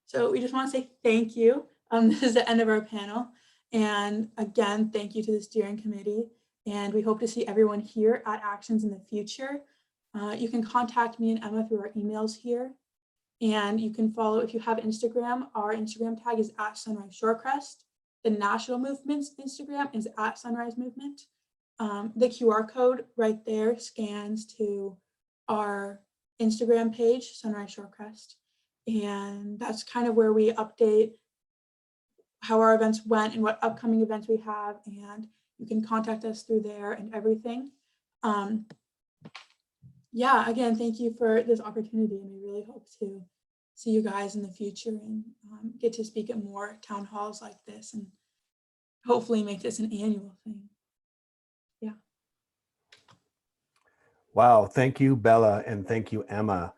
So we just want to say thank you. This is the end of our panel. And again, thank you to the steering committee. And we hope to see everyone here at Actions in the future. You can contact me and Emma through our emails here. And you can follow, if you have Instagram, our Instagram tag is @SunriseShorecrest. The national movement's Instagram is @SunriseMovement. The QR code right there scans to our Instagram page, Sunrise Shorecrest. And that's kind of where we update how our events went and what upcoming events we have. And you can contact us through there and everything. Yeah, again, thank you for this opportunity. And we really hope to see you guys in the future and get to speak at more town halls like this and hopefully make this an annual thing. Yeah. Wow, thank you, Bella, and thank you, Emma.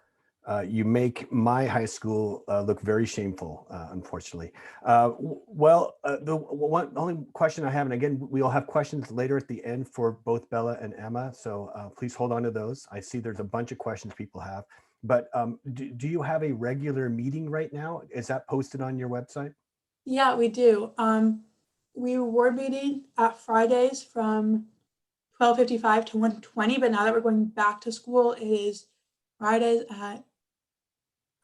You make my high school look very shameful, unfortunately. The only question I have, and again, we'll have questions later at the end for both Bella and Emma, so please hold on to those. I see there's a bunch of questions people have, but do you have a regular meeting right now? Is that posted on your website? Yeah, we do. We were meeting at Fridays from 12:55 to 1:20, but now that we're going back to school, it is Fridays at,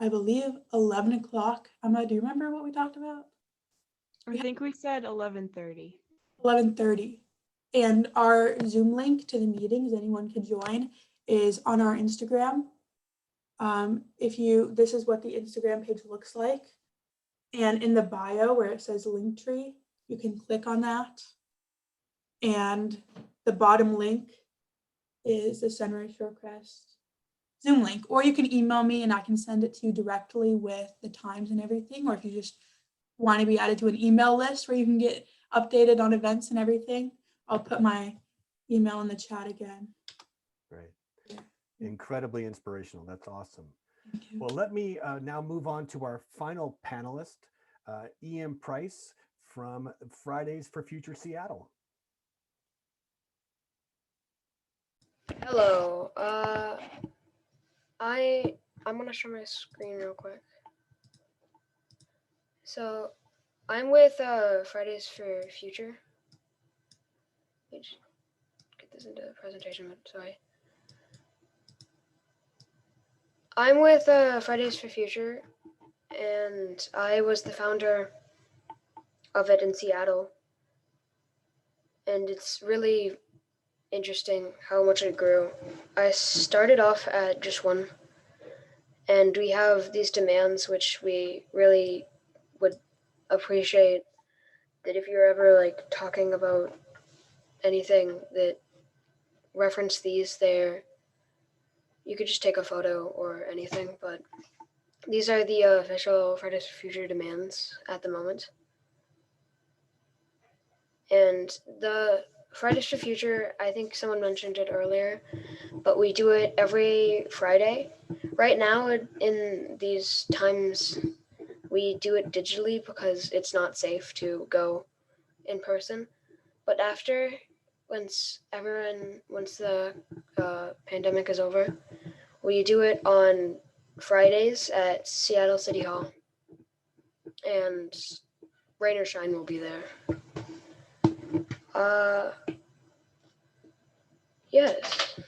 I believe, 11 o'clock. Emma, do you remember what we talked about? I think we said 11:30. 11:30. And our Zoom link to the meetings, anyone can join, is on our Instagram. This is what the Instagram page looks like. And in the bio where it says Linktree, you can click on that. And the bottom link is the Sunrise Shorecrest Zoom link, or you can email me and I can send it to you directly with the times and everything. Or if you just want to be added to an email list where you can get updated on events and everything, I'll put my email in the chat again. Great. Incredibly inspirational. That's awesome. Well, let me now move on to our final panelist, E.M. Price from Fridays for Future Seattle. Hello. I'm gonna share my screen real quick. So I'm with Fridays for Future. Let me just get this into the presentation mode, sorry. I'm with Fridays for Future, and I was the founder of it in Seattle. And it's really interesting how much it grew. I started off at just one, and we have these demands which we really would appreciate, that if you're ever like talking about anything that reference these there, you could just take a photo or anything, but these are the official Fridays for Future demands at the moment. And the Fridays for Future, I think someone mentioned it earlier, but we do it every Friday. Right now, in these times, we do it digitally because it's not safe to go in person. But after, once the pandemic is over, we do it on Fridays at Seattle City Hall. And rain or shine will be there. Yes.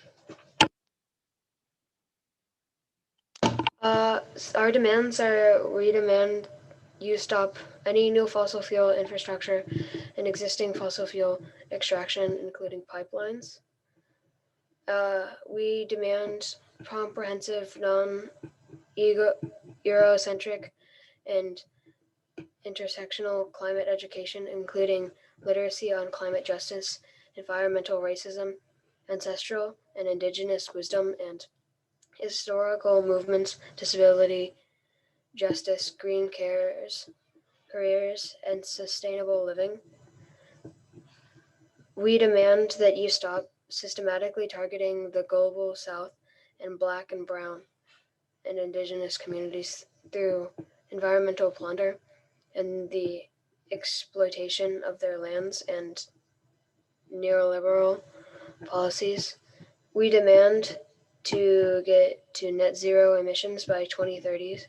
our demands are we demand you stop any new fossil fuel infrastructure and existing fossil fuel extraction, including pipelines. We demand comprehensive, non-Eurocentric, and intersectional climate education, including literacy on climate justice, environmental racism, ancestral and indigenous wisdom, and historical movements, disability justice, green careers, and sustainable living. We demand that you stop systematically targeting the global South and Black and Brown and Indigenous communities through environmental plunder and the exploitation of their lands and neoliberal policies. We demand to get to net zero emissions by 2030,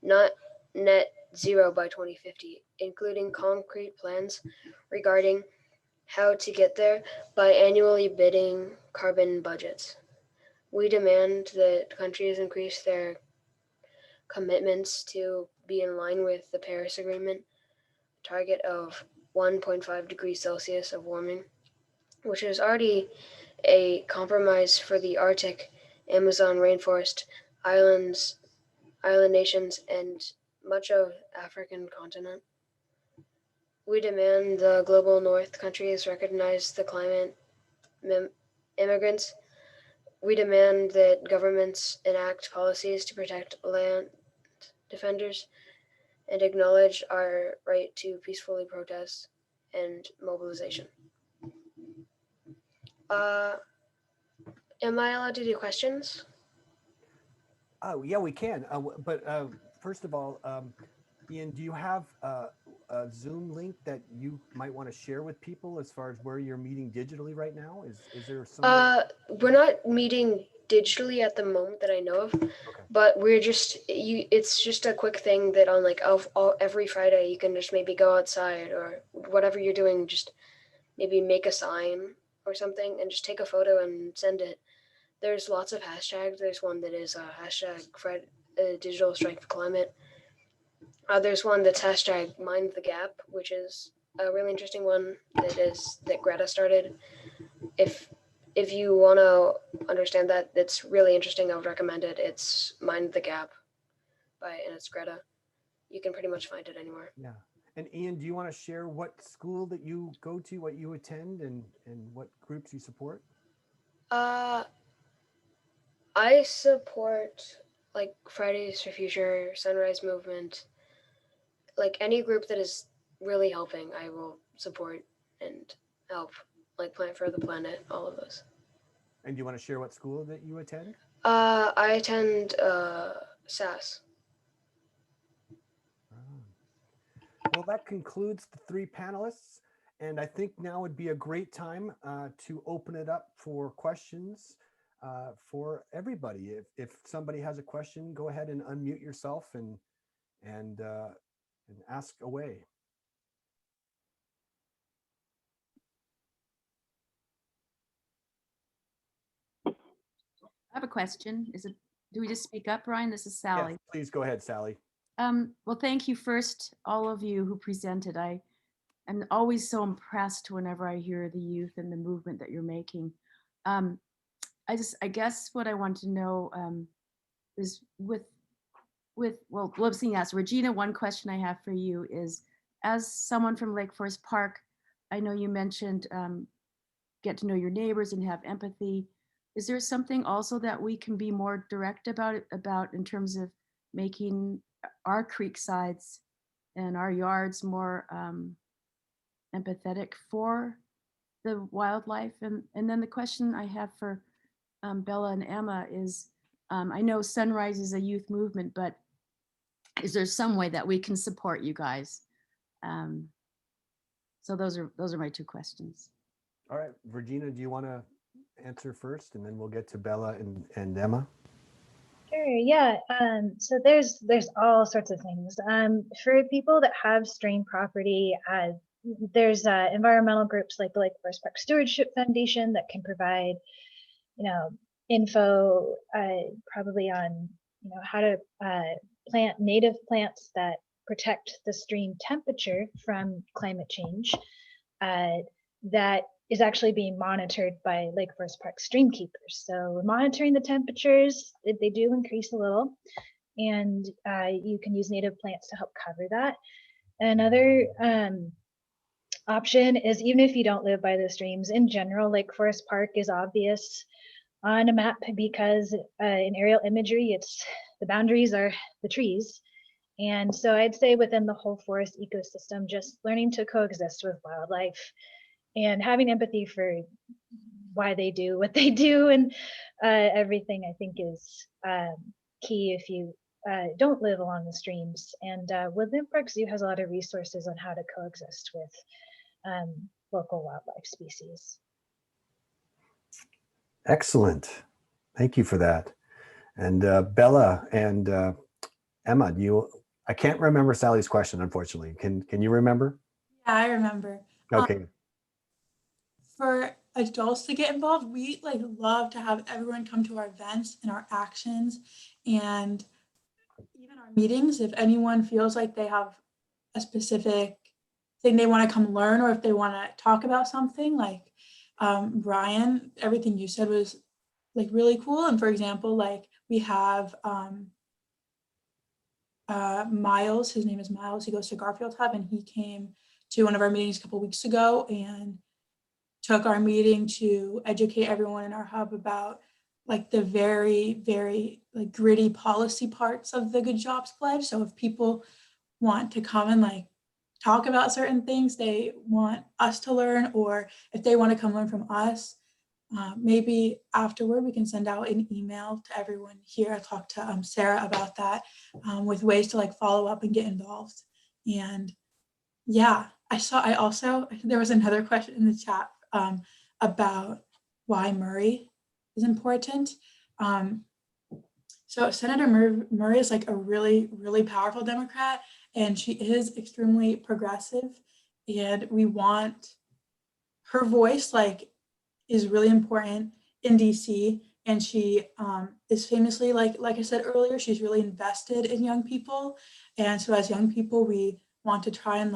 not net zero by 2050, including concrete plans regarding how to get there by annually bidding carbon budgets. We demand that countries increase their commitments to be in line with the Paris Agreement target of 1.5 degrees Celsius of warming, which is already a compromise for the Arctic, Amazon rainforest, island nations, and much of African continent. We demand the global North countries recognize the climate immigrants. We demand that governments enact policies to protect land defenders and acknowledge our right to peacefully protest and mobilization. Am I allowed to do questions? Oh, yeah, we can. But first of all, Ian, do you have a Zoom link that you might want to share with people as far as where you're meeting digitally right now? Is there some? We're not meeting digitally at the moment that I know of, but we're just it's just a quick thing that on like every Friday you can just maybe go outside or whatever you're doing, just maybe make a sign or something and just take a photo and send it. There's lots of hashtags. There's one that is hashtag digital strike for climate. There's one that's hashtag mind the gap, which is a really interesting one that Greta started. If you want to understand that, it's really interesting. I would recommend it. It's Mind the Gap and it's Greta. You can pretty much find it anywhere. Yeah. And Ian, do you want to share what school that you go to, what you attend, and what groups you support? I support like Fridays for Future, Sunrise Movement, like any group that is really helping, I will support and help, like Plant for the Planet, all of those. And do you want to share what school that you attend? I attend SAS. Well, that concludes the three panelists. And I think now would be a great time to open it up for questions for everybody. If somebody has a question, go ahead and unmute yourself and ask away. I have a question. Do we just speak up, Brian? This is Sally. Yes, please go ahead, Sally. Well, thank you first, all of you who presented. I'm always so impressed whenever I hear the youth and the movement that you're making. I guess what I want to know is well, seeing as Regina, one question I have for you is, as someone from Lake Forest Park, I know you mentioned get to know your neighbors and have empathy. Is there something also that we can be more direct about in terms of making our creek sides and our yards more empathetic for the wildlife? And then the question I have for Bella and Emma is, I know Sunrise is a youth movement, but is there some way that we can support you guys? So those are my two questions. All right, Regina, do you want to answer first, and then we'll get to Bella and Emma? Sure, yeah. So there's all sorts of things. For people that have strained property, there's environmental groups like the Lake Forest Park Stewardship Foundation that can provide, info probably on, how to plant native plants that protect the stream temperature from climate change, that is actually being monitored by Lake Forest Park stream keepers. So we're monitoring the temperatures. They do increase a little, and you can use native plants to help cover that. Another option is, even if you don't live by the streams, in general, Lake Forest Park is obvious on a map because in aerial imagery, the boundaries are the trees. And so I'd say within the whole forest ecosystem, just learning to coexist with wildlife and having empathy for why they do what they do, and everything, I think, is key if you don't live along the streams. And Woodland Park Zoo has a lot of resources on how to coexist with local wildlife species. Excellent. Thank you for that. And Bella and Emma, I can't remember Sally's question, unfortunately. Can you remember? Yeah, I remember. Okay. For adults to get involved, we love to have everyone come to our events and our actions and even our meetings. If anyone feels like they have a specific thing they want to come learn, or if they want to talk about something, like Brian, everything you said was really cool. And for example, we have Miles, his name is Miles, he goes to Garfield Hub, and he came to one of our meetings a couple weeks ago and took our meeting to educate everyone in our hub about the very, very gritty policy parts of the Good Jobs Pledge. So if people want to come and talk about certain things they want us to learn, or if they want to come learn from us, maybe afterward we can send out an email to everyone here. I talked to Sarah about that, with ways to follow up and get involved. And yeah, there was another question in the chat about why Murray is important. So Senator Murray is a really, really powerful Democrat, and she is extremely progressive, and we want her voice is really important in DC. And she is famously, like I said earlier, she's really invested in young people. And so as young people, we want to try and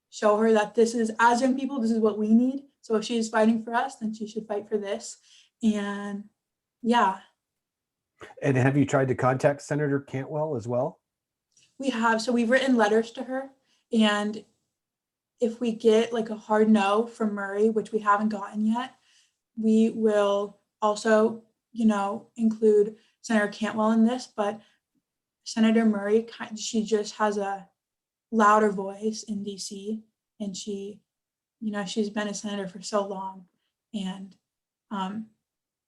show her that as young people, this is what we need. So if she's fighting for us, then she should fight for this. And yeah. And have you tried to contact Senator Cantwell as well? We have. So we've written letters to her, and if we get a hard no from Murray, which we haven't gotten yet, we will also, include Senator Cantwell in this. But Senator Murray, she just has a louder voice in DC, and she's been a senator for so long, and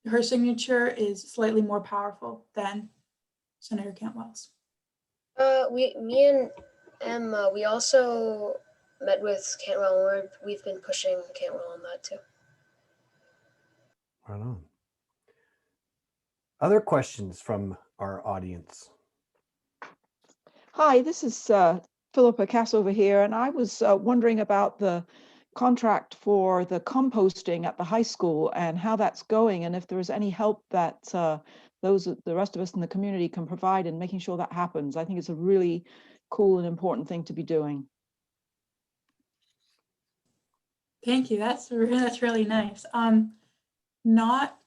her signature is slightly more powerful than Senator Cantwell's. Me and Emma, we also met with Cantwell, and we've been pushing Cantwell on that too. Right on. Other questions from our audience? Hi, this is Philippa Cass over here, and I was wondering about the contract for the composting at the high school and how that's going, and if there is any help that the rest of us in the community can provide in making sure that happens. I think it's a really cool and important thing to be doing. Thank you. That's really nice. Not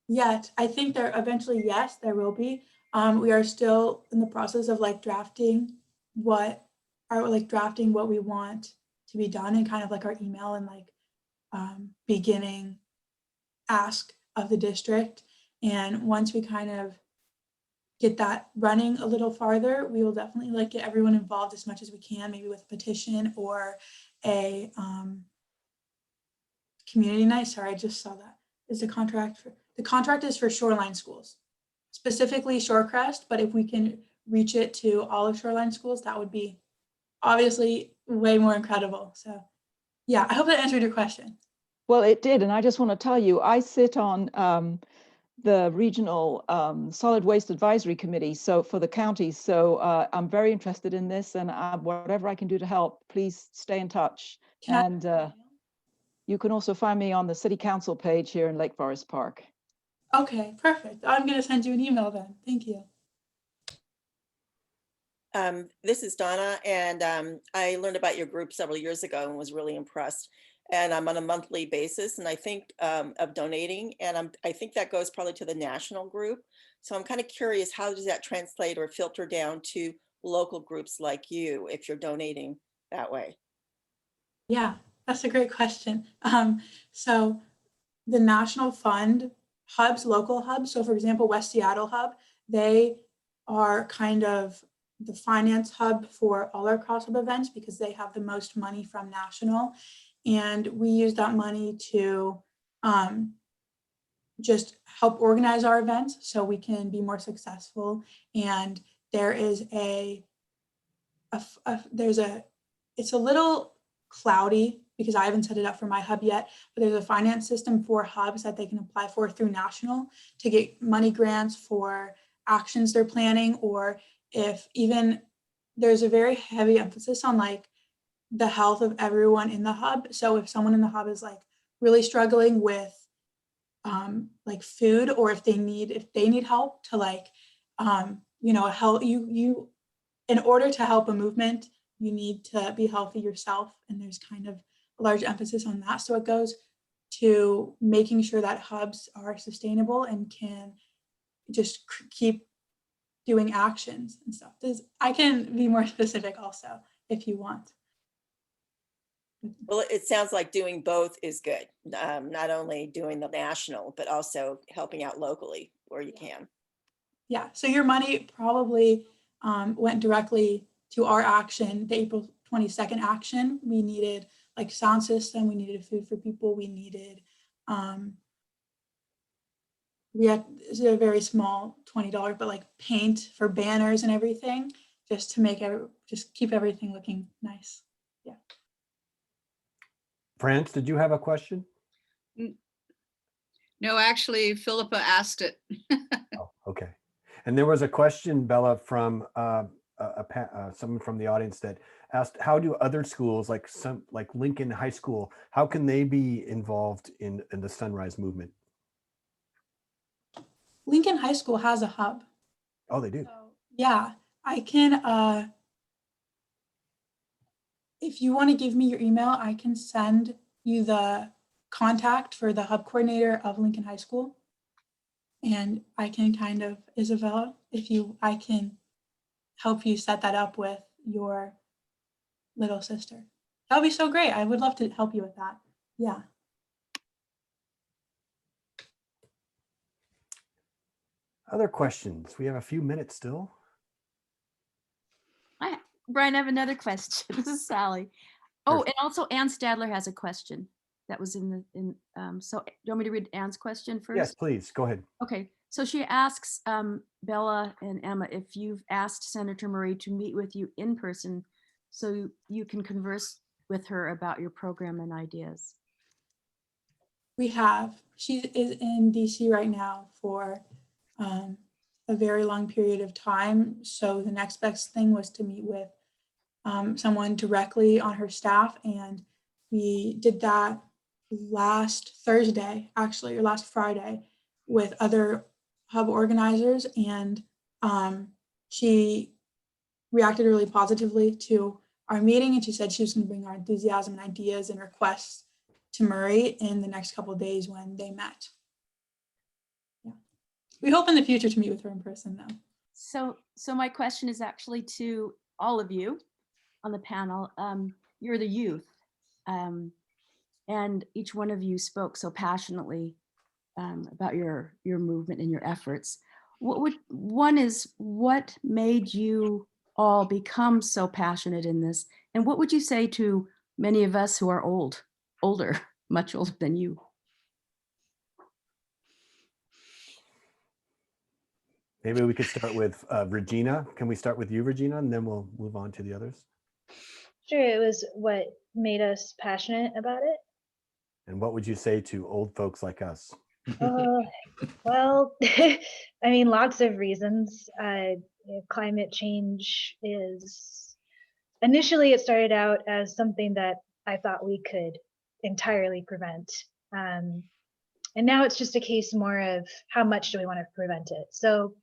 yet. I think there eventually, yes, there will be. We are still in the process of drafting what we want to be done, and kind of our email and beginning ask of the district. And once we kind of get that running a little farther, we will definitely get everyone involved as much as we can, maybe with a petition or a community night. Sorry, I just saw that. The contract is for shoreline schools, specifically Shorecrest, but if we can reach it to all of shoreline schools, that would be obviously way more incredible. So yeah, I hope that answered your question. Well, it did, and I just want to tell you, I sit on the regional solid waste advisory committee, so for the county. So I'm very interested in this, and whatever I can do to help, please stay in touch. You can also find me on the city council page here in Lake Forest Park. Okay, perfect. I'm going to send you an email then. Thank you. This is Donna, and I learned about your group several years ago and was really impressed. And I'm on a monthly basis, and I think of donating, and I think that goes probably to the national group. So I'm kind of curious, how does that translate or filter down to local groups like you if you're donating that way? Yeah, that's a great question. So the National Fund hubs, local hubs, so for example, West Seattle Hub, they are kind of the finance hub for all our cross hub events because they have the most money from national. And we use that money to just help organize our events so we can be more successful. And there is it's a little cloudy because I haven't set it up for my hub yet, but there's a finance system for hubs that they can apply for through national to get money grants for actions they're planning, or if even there's a very heavy emphasis on like the health of everyone in the hub. So if someone in the hub is like really struggling with like food, or if they need help to like help you in order to help a movement, you need to be healthy yourself, and there's kind of a large emphasis on that. So it goes to making sure that hubs are sustainable and can just keep doing actions and stuff. I can be more specific also if you want. Well, it sounds like doing both is good. Not only doing the national, but also helping out locally where you can. Yeah, so your money probably went directly to our action, the April 22nd action. We needed like sound system, we needed food for people, we had a very small $20, but like paint for banners and everything, just to keep everything looking nice. Yeah. France, did you have a question? No, actually, Philippa asked it. Oh, okay. And there was a question, Bella, from someone from the audience that asked, how do other schools like Lincoln High School, how can they be involved in the Sunrise movement? Lincoln High School has a hub. Oh, they do? So, yeah, I can, if you want to give me your email, I can send you the contact for the hub coordinator of Lincoln High School. And I can kind of, Isabella, I can help you set that up with your little sister. That would be so great. I would love to help you with that. Yeah. Other questions? We have a few minutes still. Brian, I have another question. This is Sally. Oh, and also Ann Stadler has a question that was so do you want me to read Ann's question first? Yes, please, go ahead. Okay, so she asks Bella and Emma if you've asked Senator Murray to meet with you in person so you can converse with her about your program and ideas. We have. She is in DC right now for a very long period of time. So the next best thing was to meet with someone directly on her staff. And we did that last Thursday, actually, or last Friday, with other hub organizers. And she reacted really positively to our meeting. And she said she was going to bring our enthusiasm and ideas and requests to Murray in the next couple of days when they met. Yeah. We hope in the future to meet with her in person though. So my question is actually to all of you on the panel. You're the youth, and each one of you spoke so passionately about your movement and your efforts. What made you all become so passionate in this? And what would you say to many of us who are older, much older than you? Maybe we could start with Regina. Can we start with you, Regina, and then we'll move on to the others? Sure, it was what made us passionate about it. And what would you say to old folks like us? Well, I mean, lots of reasons. Climate change is, initially it started out as something that I thought we could entirely prevent. And now it's just a case more of how much do we want to prevent it? So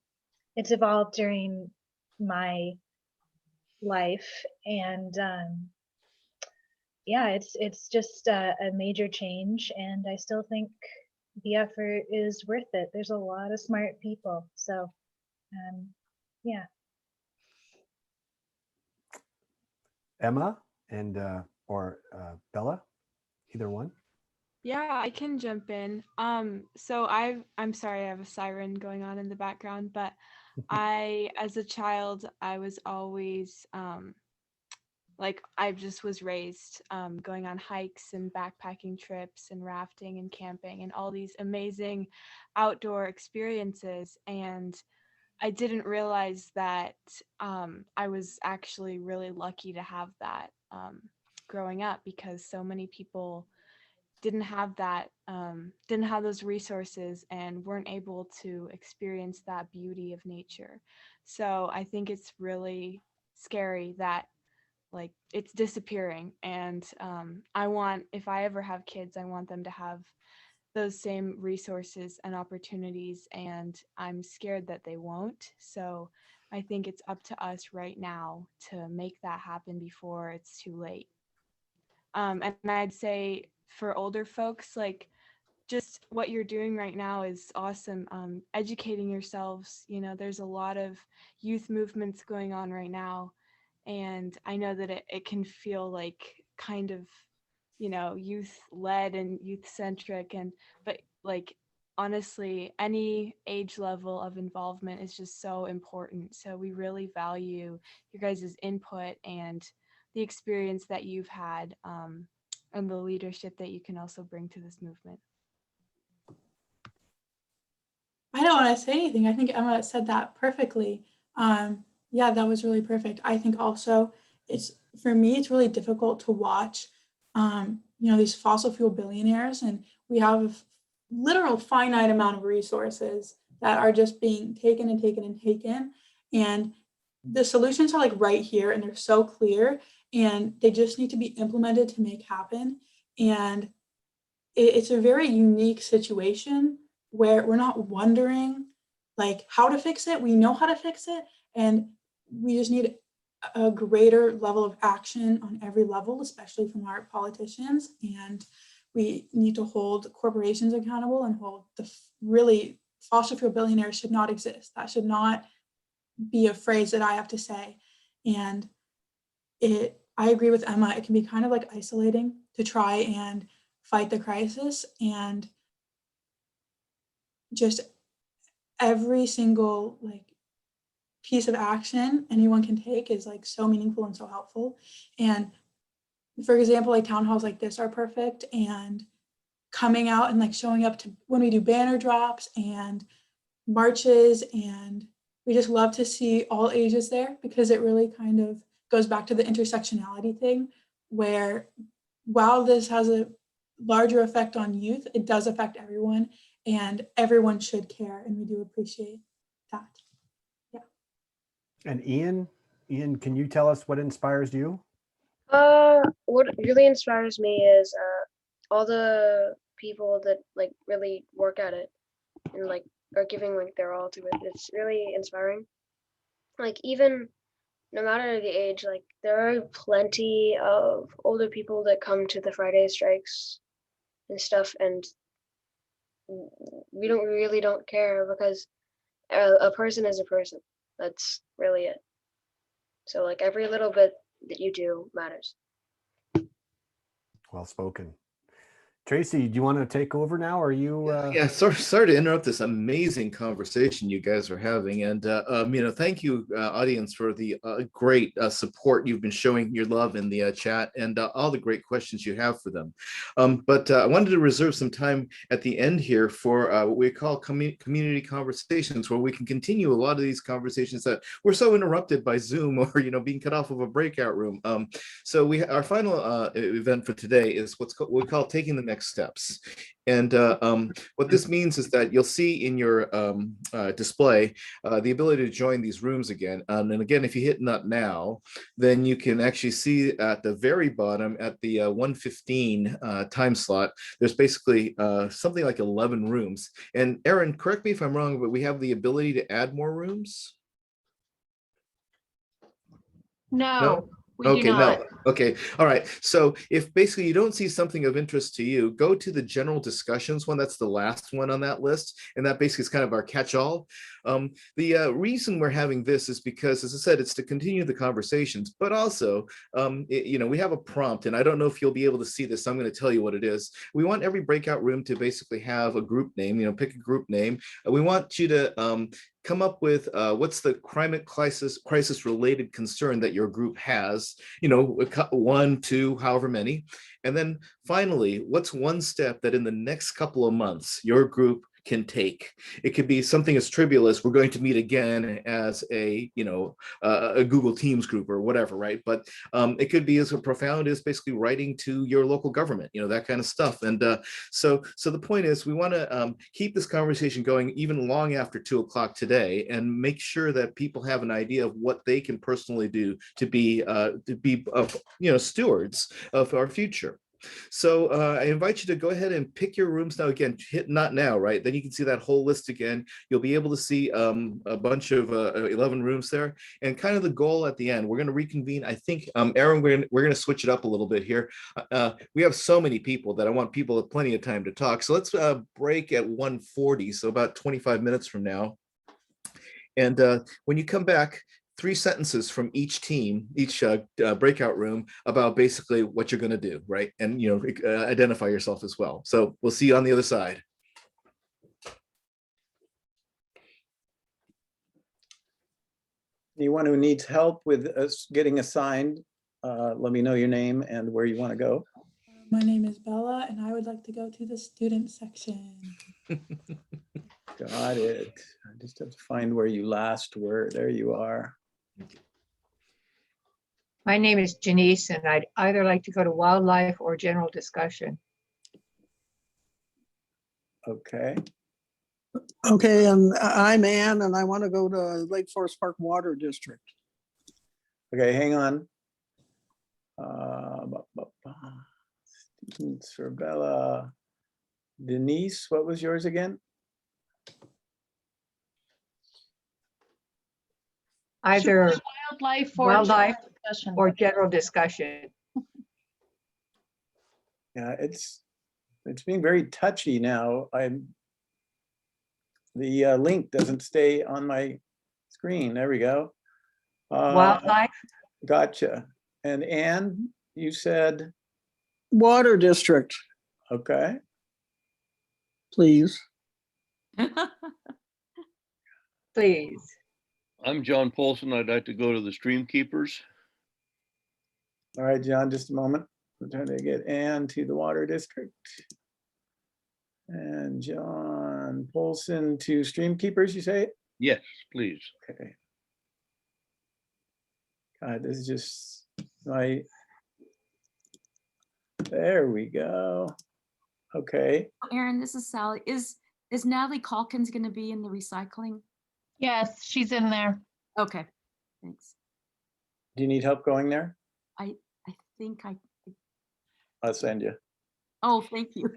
it's evolved during my life. And yeah, it's just a major change, and I still think the effort is worth it. There's a lot of smart people, so yeah. Emma and or Bella, either one. Yeah, I can jump in. So I'm sorry, I have a siren going on in the background, but as a child, I was always like I just was raised going on hikes and backpacking trips and rafting and camping and all these amazing outdoor experiences. And I didn't realize that I was actually really lucky to have that growing up, because so many people didn't have that, didn't have those resources and weren't able to experience that beauty of nature. So I think it's really scary that like it's disappearing. And if I ever have kids, I want them to have those same resources and opportunities, and I'm scared that they won't. So I think it's up to us right now to make that happen before it's too late. And I'd say for older folks, like just what you're doing right now is awesome. Educating yourselves, there's a lot of youth movements going on right now. And I know that it can feel like kind of, youth led and youth centric, but like honestly, any age level of involvement is just so important. So we really value your guys' input and the experience that you've had, and the leadership that you can also bring to this movement. I don't want to say anything. I think Emma said that perfectly. Yeah, that was really perfect. I think also for me, it's really difficult to watch, these fossil fuel billionaires, and we have a literal finite amount of resources that are just being taken and taken and taken. And the solutions are like right here, and they're so clear, and they just need to be implemented to make happen. And it's a very unique situation where we're not wondering like how to fix it. We know how to fix it, and we just need a greater level of action on every level, especially from our politicians. And we need to hold corporations accountable and hold really fossil fuel billionaires should not exist. That should not be a phrase that I have to say. And I agree with Emma, it can be kind of like isolating to try and fight the crisis, and just every single like piece of action anyone can take is like so meaningful and so helpful. And for example, like town halls like this are perfect, and coming out and like showing up to when we do banner drops and marches, and we just love to see all ages there, because it really kind of goes back to the intersectionality thing, where while this has a larger effect on youth, it does affect everyone, and everyone should care, and we do appreciate that. Yeah. And Ian, can you tell us what inspires you? What really inspires me is all the people that like really work at it and like are giving like their all to it. It's really inspiring. Like even no matter the age, like there are plenty of older people that come to the Friday strikes and stuff, and we really don't care, because a person is a person. That's really it. So like every little bit that you do matters. Well spoken. Tracy, do you want to take over now? Or are you? Yeah, sorry to interrupt this amazing conversation you guys are having, and thank you, audience, for the great support you've been showing your love in the chat, and all the great questions you have for them. But I wanted to reserve some time at the end here for what we call community conversations, where we can continue a lot of these conversations that were so interrupted by Zoom or being cut off of a breakout room. So our final event for today is what we call taking the next steps. And what this means is that you'll see in your display the ability to join these rooms again. And again, if you hit not now, then you can actually see at the very bottom at the 1:15 time slot, there's basically something like 11 rooms. And Aaron, correct me if I'm wrong, but we have the ability to add more rooms? No, we do Okay, not. no. Okay, all right. So if basically you don't see something of interest to you, go to the general discussions one. That's the last one on that list. And that basically is kind of our catch-all. The reason we're having this is because, as I said, it's to continue the conversations, but also, we have a prompt, and I don't know if you'll be able to see this. So I'm going to tell you what it is. We want every breakout room to basically have a group name, pick a group name. We want you to come up with what's the climate crisis related concern that your group has, 1, 2, however many. And then finally, what's one step that in the next couple of months your group can take? It could be something as trivial as we're going to meet again as a Google Teams group or whatever, right? But it could be as profound as basically writing to your local government, that kind of stuff. And so the point is, we want to keep this conversation going even long after 2 o'clock today, and make sure that people have an idea of what they can personally do to be stewards of our future. So I invite you to go ahead and pick your rooms now. Again, hit not now, right? Then you can see that whole list again. You'll be able to see a bunch of 11 rooms there. And kind of the goal at the end, we're going to reconvene. I think, Aaron, we're going to switch it up a little bit here. We have so many people that I want people with plenty of time to talk. So let's break at 1:40, so about 25 minutes from now. And when you come back, 3 sentences from each team, each breakout room, about basically what you're going to do, right? And identify yourself as well. So we'll see you on the other side. Anyone who needs help with us getting assigned, let me know your name and where you want to go. My name is Bella, and I would like to go to the student section. Got it. I just have to find where you last were. There you are. My name is Janice, and I'd either like to go to wildlife or general discussion. Okay. Okay, and I'm Ann, and I want to go to Lake Forest Park Water District. Okay, hang on. Students for Bella. Denise, what was yours again? Either wildlife or general discussion. Yeah, it's being very touchy now. The link doesn't stay on my screen. There we go. Wildlife. Gotcha. And Ann, you said? Water District. Okay. Please. Please. I'm John Polson. I'd like to go to the Stream Keepers. All right, John, just a moment. I'm trying to get Ann to the Water District. And John Polson to Stream Keepers, you say? Yes, please. Okay. God, this is just my, there we go. Okay. Erin, this is Sally. Is Natalie Calkins going to be in the recycling? Yes, she's in there. Okay, thanks. Do you need help going there? I think I'll send you. Oh, thank you.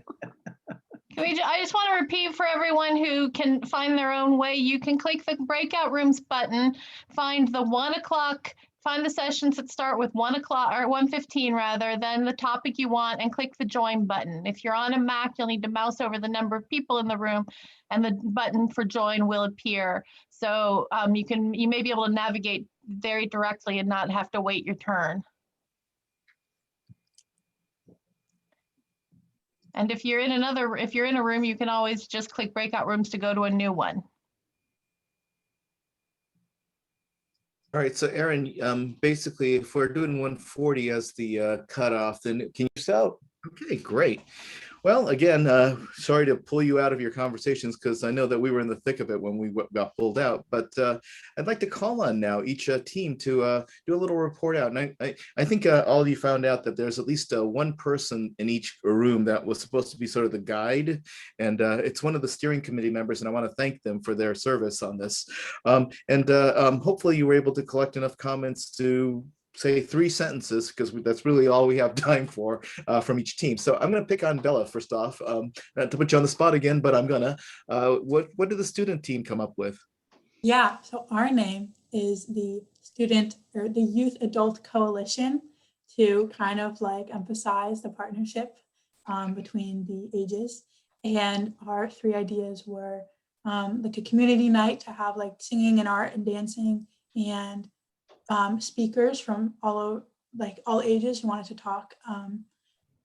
I just want to repeat for everyone who can find their own way. You can click the breakout rooms button, find the 1 o'clock, find the sessions that start with 1 o'clock or 1:15 rather, then the topic you want, and click the join button. If you're on a Mac, you'll need to mouse over the number of people in the room, and the button for join will appear. So you may be able to navigate very directly and not have to wait your turn. And if you're in a room, you can always just click breakout rooms to go to a new one. All right, so Aaron, basically, if we're doing 1:40 as the cutoff, then can you sell? Okay, great. Well, again, sorry to pull you out of your conversations, because I know that we were in the thick of it when we got pulled out, but I'd like to call on now each team to do a little report out. And I think all of you found out that there's at least one person in each room that was supposed to be sort of the guide, and it's one of the steering committee members, and I want to thank them for their service on this. Hopefully you were able to collect enough comments to say 3 sentences, because that's really all we have time for from each team. So I'm going to pick on Bella first off, not to put you on the spot again, but I'm gonna. What did the student team come up with? Yeah, so our name is the the Youth Adult Coalition to kind of like emphasize the partnership between the ages. And our 3 ideas were like a community night to have like singing and art and dancing, and speakers from all ages who wanted to talk.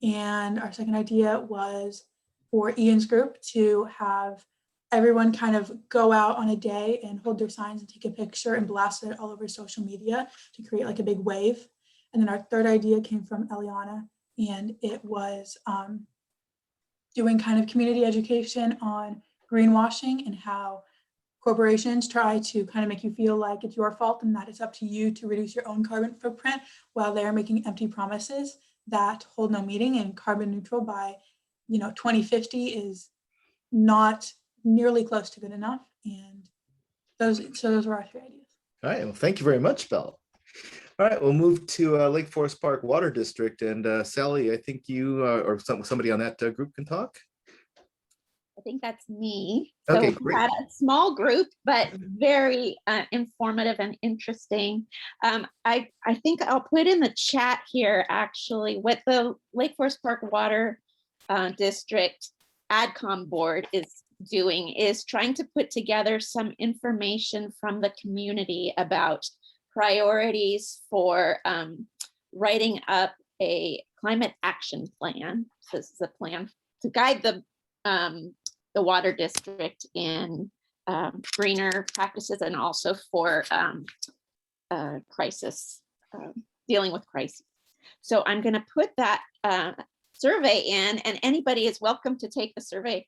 And our second idea was for Ian's group to have everyone kind of go out on a day and hold their signs and take a picture and blast it all over social media to create like a big wave. And then our third idea came from Eliana, and it was doing kind of community education on greenwashing and how corporations try to kind of make you feel like it's your fault and that it's up to you to reduce your own carbon footprint while they're making empty promises that hold no meaning, and carbon neutral by 2050 is not nearly close to good enough. And those were our 3 ideas. All right, well, thank you very much, Belle. All right, we'll move to Lake Forest Park Water District, and Sally, I think you or somebody on that group can talk. I think that's me. Okay, so great. We had a small group, but very informative and interesting. I think I'll put in the chat here, actually, what the Lake Forest Park Water District AdCom board is doing is trying to put together some information from the community about priorities for writing up a climate action plan. So this is a plan to guide the water district in greener practices, and also for crisis, dealing with crises. So I'm going to put that survey in, and anybody is welcome to take the survey.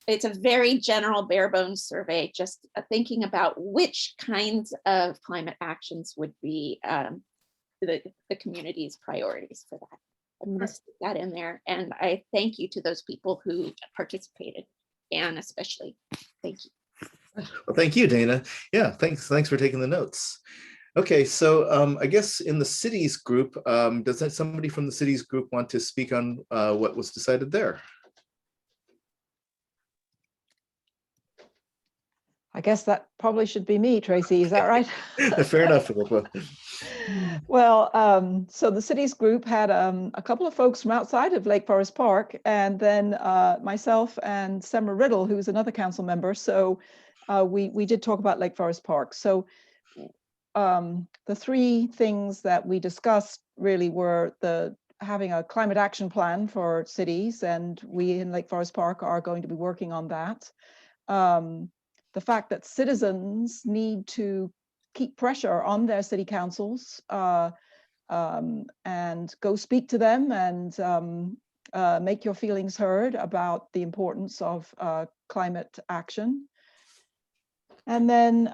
It's a very general, bare bones survey, just thinking about which kinds of climate actions would be the community's priorities for that. I'm going to stick that in there, and I thank you to those people who participated, and especially thank you. Well, thank you, Dana. Yeah, thanks for taking the notes. Okay, so I guess in the cities group, does somebody from the cities group want to speak on what was decided there? I guess that probably should be me, Tracy. Is that right? Fair enough, Philippa. Well, so the cities group had a couple of folks from outside of Lake Forest Park, and then myself and Semra Riddle, who's another council member. So we did talk about Lake Forest Park. So the 3 things that we discussed really were having a climate action plan for cities, and we in Lake Forest Park are going to be working on that. The fact that citizens need to keep pressure on their city councils and go speak to them and make your feelings heard about the importance of climate action. And then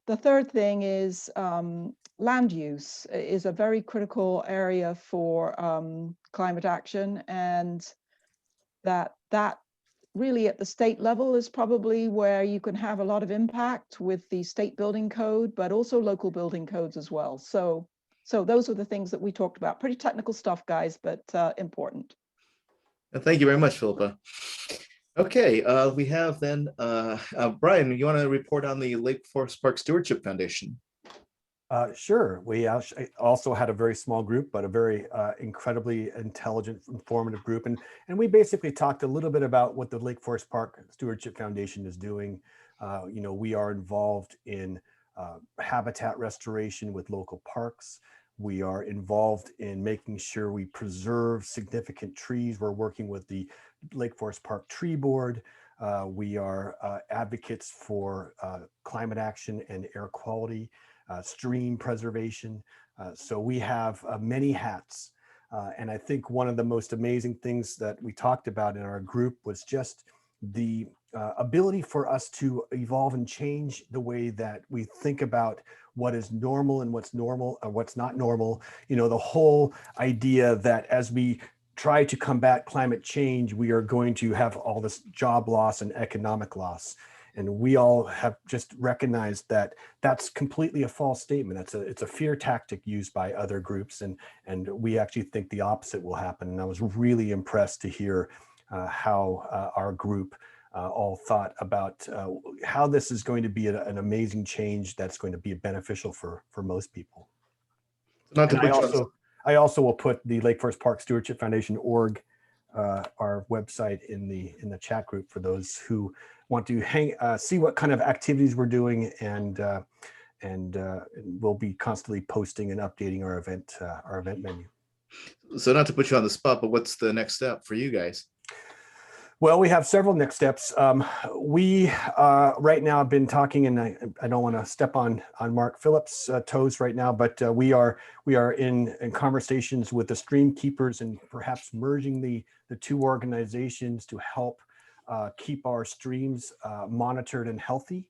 the third thing is land use is a very critical area for climate action, and that really at the state level is probably where you can have a lot of impact with the state building code, but also local building codes as well. So those are the things that we talked about. Pretty technical stuff, guys, but important. Thank you very much, Philippa. Okay, we have then Brian, you want to report on the Lake Forest Park Stewardship Foundation? Sure. We also had a very small group, but a very incredibly intelligent, informative group. And we basically talked a little bit about what the Lake Forest Park Stewardship Foundation is doing. We are involved in habitat restoration with local parks. We are involved in making sure we preserve significant trees. We're working with the Lake Forest Park Tree Board. We are advocates for climate action and air quality. Stream preservation. So we have many hats. And I think one of the most amazing things that we talked about in our group was just the ability for us to evolve and change the way that we think about what is normal and what's normal and what's not normal. The whole idea that as we try to combat climate change, we are going to have all this job loss and economic loss. And we all have just recognized that that's completely a false statement. It's a fear tactic used by other groups, and we actually think the opposite will happen. And I was really impressed to hear how our group all thought about how this is going to be an amazing change that's going to be beneficial for most people. Not to And put I also will put the Lake Forest Park Stewardship Foundation.org, our website, in the chat group for those who want to see what kind of activities we're doing, and we'll be constantly posting and updating our event menu. So not to put you on the spot, but what's the next step for you guys? Well, we have several next steps. We right now have been talking, and I don't want to step on Mark Phillips' toes right now, but we are in conversations with the stream keepers and perhaps merging the two organizations to help keep our streams monitored and healthy.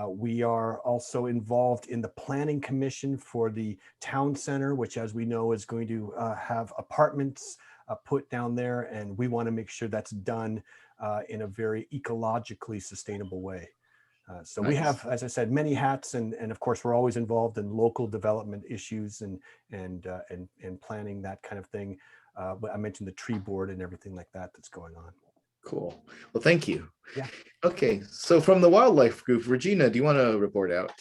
We are also involved in the planning commission for the town center, which, as we know, is going to have apartments put down there, and we want to make sure that's done in a very ecologically sustainable way. So we have, as I said, many hats, and of course we're always involved in local development issues and planning, that kind of thing. But I mentioned the tree board and everything like that that's going on. Cool. Well, thank you. Yeah. Okay. So from the wildlife group, Regina, do you want to report out?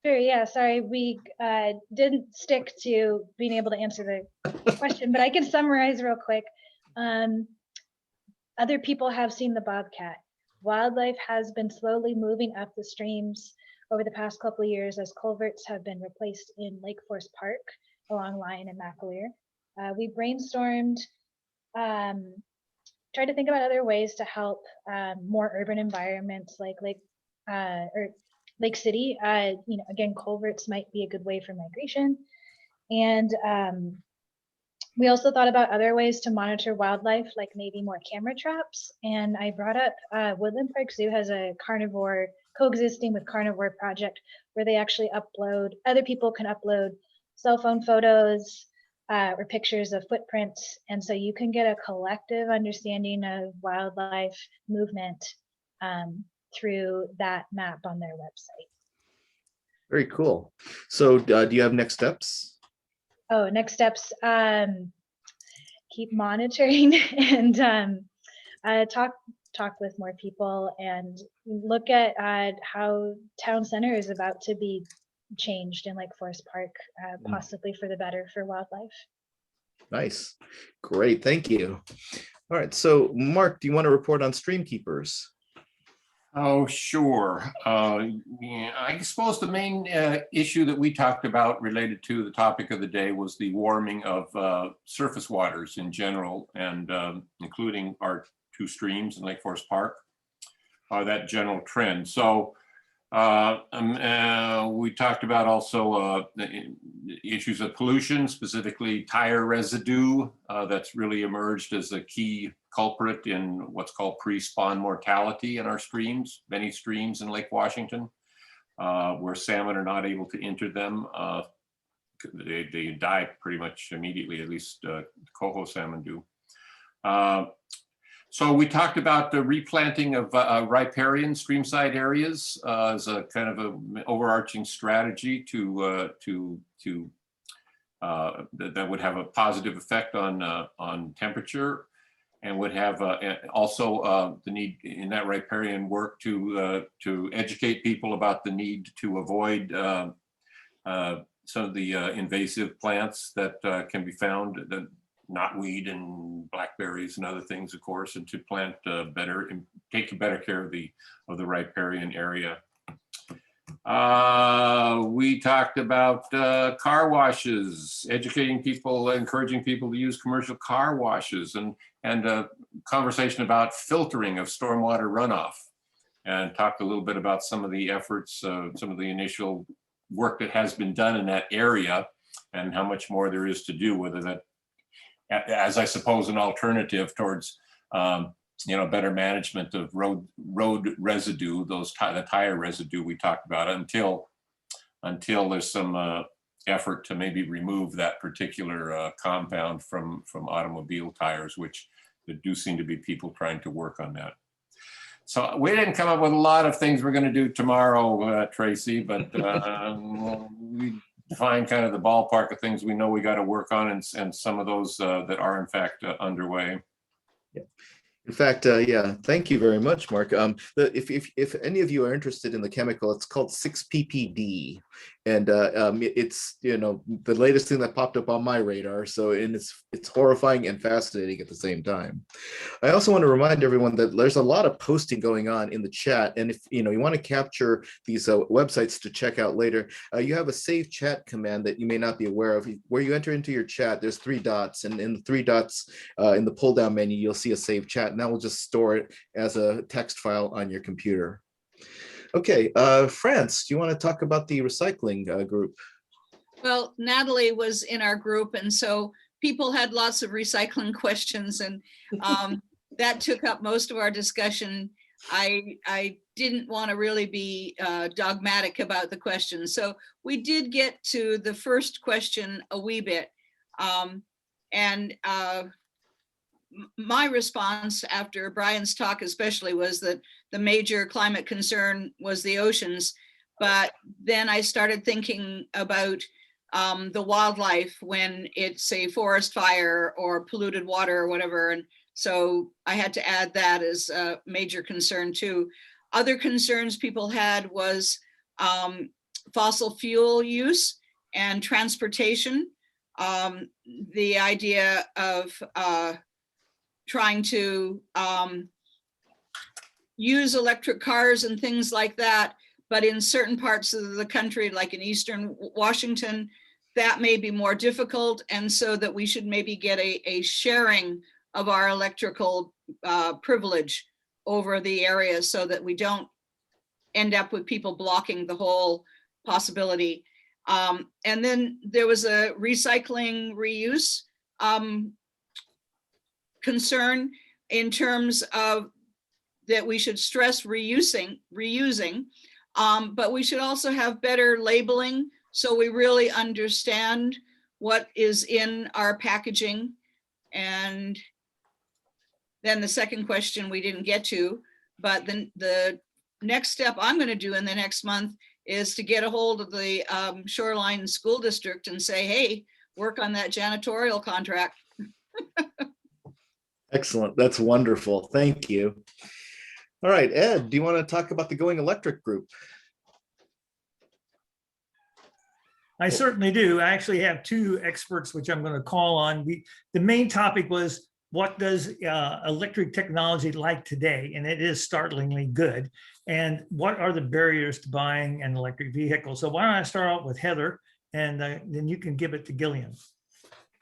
Sure, yeah, sorry, we didn't stick to being able to answer the question, but I can summarize real quick. Other people have seen the bobcat. Wildlife has been slowly moving up the streams over the past couple of years as culverts have been replaced in Lake Forest Park along Lion and McAleer. We brainstormed, tried to think about other ways to help more urban environments like Lake City. Again, culverts might be a good way for migration. And we also thought about other ways to monitor wildlife, like maybe more camera traps. And I brought up Woodland Park Zoo has a carnivore, coexisting with carnivore project, where they actually other people can upload cell phone photos or pictures of footprints. And so you can get a collective understanding of wildlife movement through that map on their website. Very cool. So do you have next steps? Oh, next steps, keep monitoring and talk with more people and look at how town center is about to be changed in Lake Forest Park, possibly for the better for wildlife. Nice. Great. Thank you. All right. So Mark, do you want to report on stream keepers? Oh, sure. Yeah, I suppose the main issue that we talked about related to the topic of the day was the warming of surface waters in general, and including our two streams in Lake Forest Park, that general trend. So we talked about also the issues of pollution, specifically tire residue that's really emerged as a key culprit in what's called pre-spawn mortality in our streams, many streams in Lake Washington, where salmon are not able to enter them. They die pretty much immediately, at least coho salmon do. So we talked about the replanting of riparian streamside areas as a kind of an overarching strategy that would have a positive effect on temperature, and would have also the need in that riparian work to educate people about the need to avoid some of the invasive plants that can be found, that knotweed and blackberries and other things, of course, and to plant better and take better care of the riparian area. We talked about car washes, educating people, encouraging people to use commercial car washes, and a conversation about filtering of stormwater runoff, and talked a little bit about some of the efforts, some of the initial work that has been done in that area and how much more there is to do, whether that, as I suppose, an alternative towards better management of road residue, the tire residue we talked about, until there's some effort to maybe remove that particular compound from automobile tires, which there do seem to be people trying to work on that. So we didn't come up with a lot of things we're going to do tomorrow, Tracy, but we define kind of the ballpark of things we know we got to work on, and some of those that are in fact underway. In fact, yeah, thank you very much, Mark. If any of you are interested in the chemical, it's called 6-ppd, and it's the latest thing that popped up on my radar. So, and it's horrifying and fascinating at the same time. I also want to remind everyone that there's a lot of posting going on in the chat, and if you want to capture these websites to check out later, you have a save chat command that you may not be aware of. Where you enter into your chat, there's 3 dots, and in the 3 dots in the pull down menu, you'll see a save chat, and that will just store it as a text file on your computer. Okay, France, do you want to talk about the recycling group? Well, Natalie was in our group, and so people had lots of recycling questions, and that took up most of our discussion. I didn't want to really be dogmatic about the questions. So we did get to the first question a wee bit. My response after Brian's talk especially was that the major climate concern was the oceans. But then I started thinking about the wildlife when it's a forest fire or polluted water or whatever. And so I had to add that as a major concern too. Other concerns people had was fossil fuel use and transportation. The idea of trying to use electric cars and things like that, but in certain parts of the country, like in Eastern Washington, that may be more difficult, and so that we should maybe get a sharing of our electrical privilege over the area so that we don't end up with people blocking the whole possibility. And then there was a recycling reuse concern in terms of that we should stress reusing, but we should also have better labeling so we really understand what is in our packaging. And then the second question we didn't get to, but then the next step I'm going to do in the next month is to get a hold of the Shoreline School District and say, hey, work on that janitorial contract. Excellent. That's wonderful. Thank you. All right, Ed, do you want to talk about the Going Electric group? I certainly do. I actually have 2 experts, which I'm going to call on. The main topic was, what does electric technology like today? And it is startlingly good. And what are the barriers to buying an electric vehicle? So why don't I start out with Heather, and then you can give it to Gillian.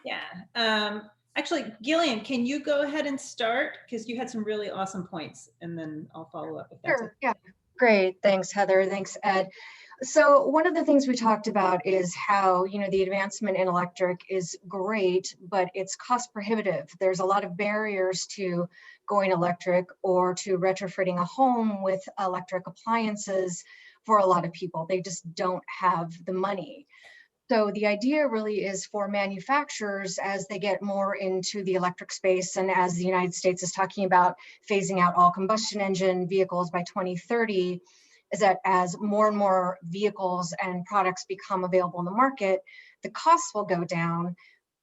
Yeah. Actually, Gillian, can you go ahead and start? Because you had some really awesome points, and then I'll follow up if that's okay. Yeah, great. Thanks, Heather. Thanks, Ed. So one of the things we talked about is how, the advancement in electric is great, but it's cost prohibitive. There's a lot of barriers to going electric or to retrofitting a home with electric appliances for a lot of people. They just don't have the money. So the idea really is for manufacturers, as they get more into the electric space, and as the United States is talking about phasing out all combustion engine vehicles by 2030, is that as more and more vehicles and products become available in the market, the costs will go down,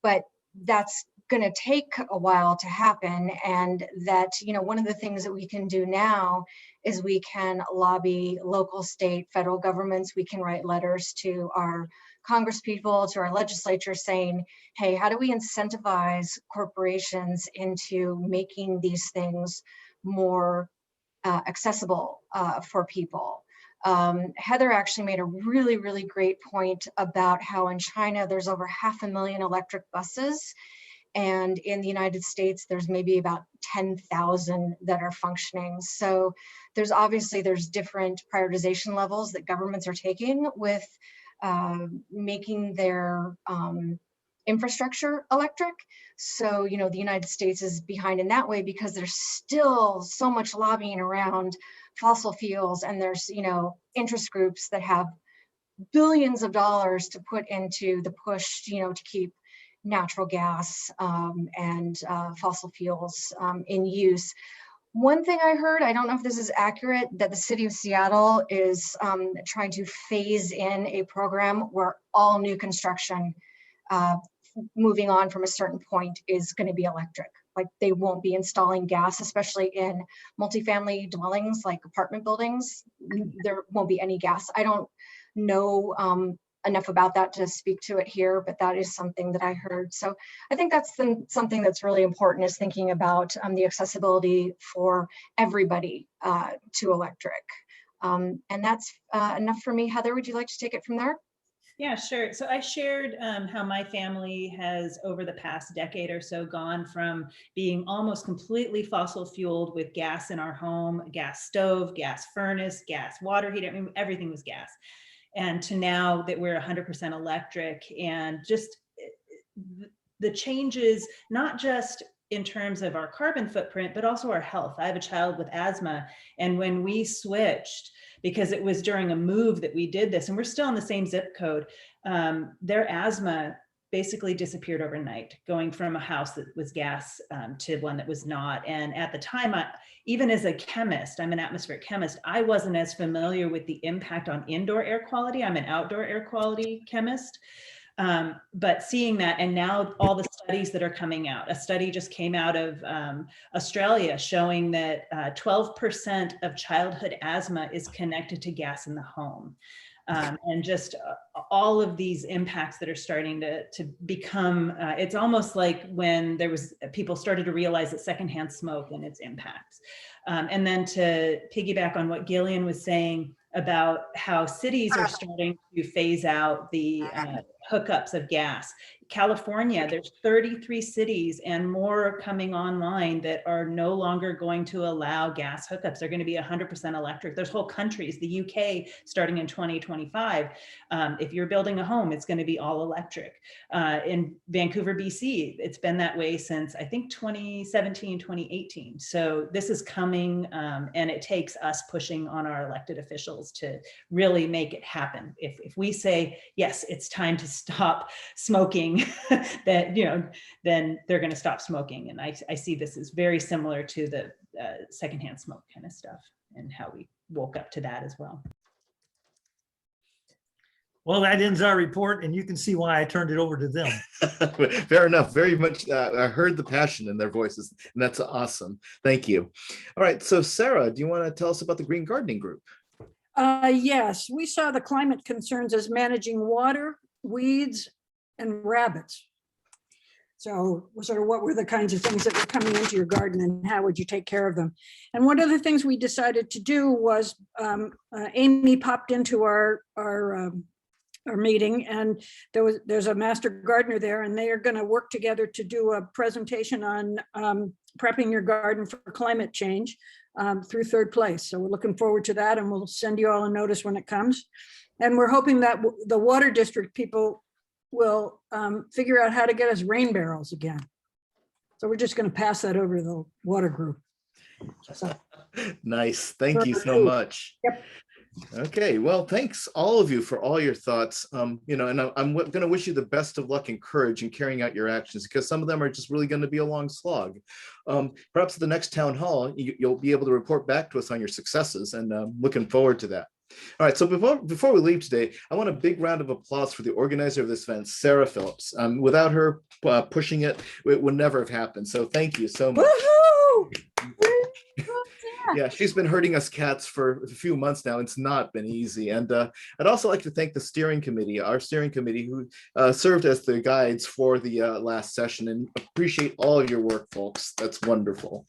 but that's going to take a while to happen. And that, one of the things that we can do now is we can lobby local, state, federal governments. We can write letters to our Congress people, to our legislature, saying, hey, how do we incentivize corporations into making these things more accessible for people? Heather actually made a really, really great point about how in China there's over 500,000 electric buses, and in the United States there's maybe about 10,000 that are functioning. So there's different prioritization levels that governments are taking with making their infrastructure electric. So, the United States is behind in that way because there's still so much lobbying around fossil fuels, and there's, interest groups that have billions of dollars to put into the push, to keep natural gas and fossil fuels in use. One thing I heard, I don't know if this is accurate, that the city of Seattle is trying to phase in a program where all new construction moving on from a certain point is going to be electric. like they won't be installing gas, especially in multifamily dwellings like apartment buildings. There won't be any gas. I don't know enough about that to speak to it here, but that is something that I heard. So I think that's something that's really important, is thinking about the accessibility for everybody to electric. And that's enough for me. Heather, would you like to take it from there? Yeah, sure. So I shared how my family has, over the past decade or so, gone from being almost completely fossil fueled with gas in our home, gas stove, gas furnace, gas water heater. I mean, everything was gas. And to now that we're 100% electric, and just the changes, not just in terms of our carbon footprint, but also our health. I have a child with asthma. And when we switched, because it was during a move that we did this, and we're still in the same zip code, their asthma basically disappeared overnight, going from a house that was gas to one that was not. And at the time, even as a chemist, I'm an atmospheric chemist, I wasn't as familiar with the impact on indoor air quality. I'm an outdoor air quality chemist. But seeing that, and now all the studies that are coming out, a study just came out of Australia showing that 12% of childhood asthma is connected to gas in the home. And just all of these impacts that are starting to become, it's almost like when there was, people started to realize that secondhand smoke and its impacts. And then to piggyback on what Gillian was saying about how cities are starting to phase out the hookups of gas. California, there's 33 cities and more coming online that are no longer going to allow gas hookups. They're going to be 100% electric. There's whole countries, the UK starting in 2025. If you're building a home, it's going to be all electric. In Vancouver, BC, it's been that way since I think 2017, 2018. So this is coming, and it takes us pushing on our elected officials to really make it happen. If we say, yes, it's time to stop smoking, that, you know, then they're going to stop smoking. And I see this as very similar to the secondhand smoke kind of stuff, and how we woke up to that as well. Well, that ends our report, and you can see why I turned it over to them. Fair enough. Very much. I heard the passion in their voices, and that's awesome. Thank you. All right. So, Sarah, do you want to tell us about the Green Gardening Group? Yes, we saw the climate concerns as managing water, weeds, and rabbits. So sort of what were the kinds of things that were coming into your garden, and how would you take care of them? And one of the things we decided to do was Amy popped into our meeting, and there's a master gardener there, and they are going to work together to do a presentation on prepping your garden for climate change through third place. So we're looking forward to that, and we'll send you all a notice when it comes. And we're hoping that the water district people will figure out how to get us rain barrels again. So we're just going to pass that over to the water group. So, nice. Thank you so much. Yep. Okay, well, thanks all of you for all your thoughts. You know, and I'm going to wish you the best of luck and courage in carrying out your actions, because some of them are just really going to be a long slog. Perhaps at the next town hall, you'll be able to report back to us on your successes, and looking forward to that. All right, so before we leave today, I want a big round of applause for the organizer of this event, Sarah Phillips. Without her pushing it, it would never have happened. So thank you so much. Yeah, she's been herding us cats for a few months now. It's not been easy. And I'd also like to thank the steering committee, our steering committee, who served as the guides for the last session, and appreciate all of your work, folks. That's wonderful.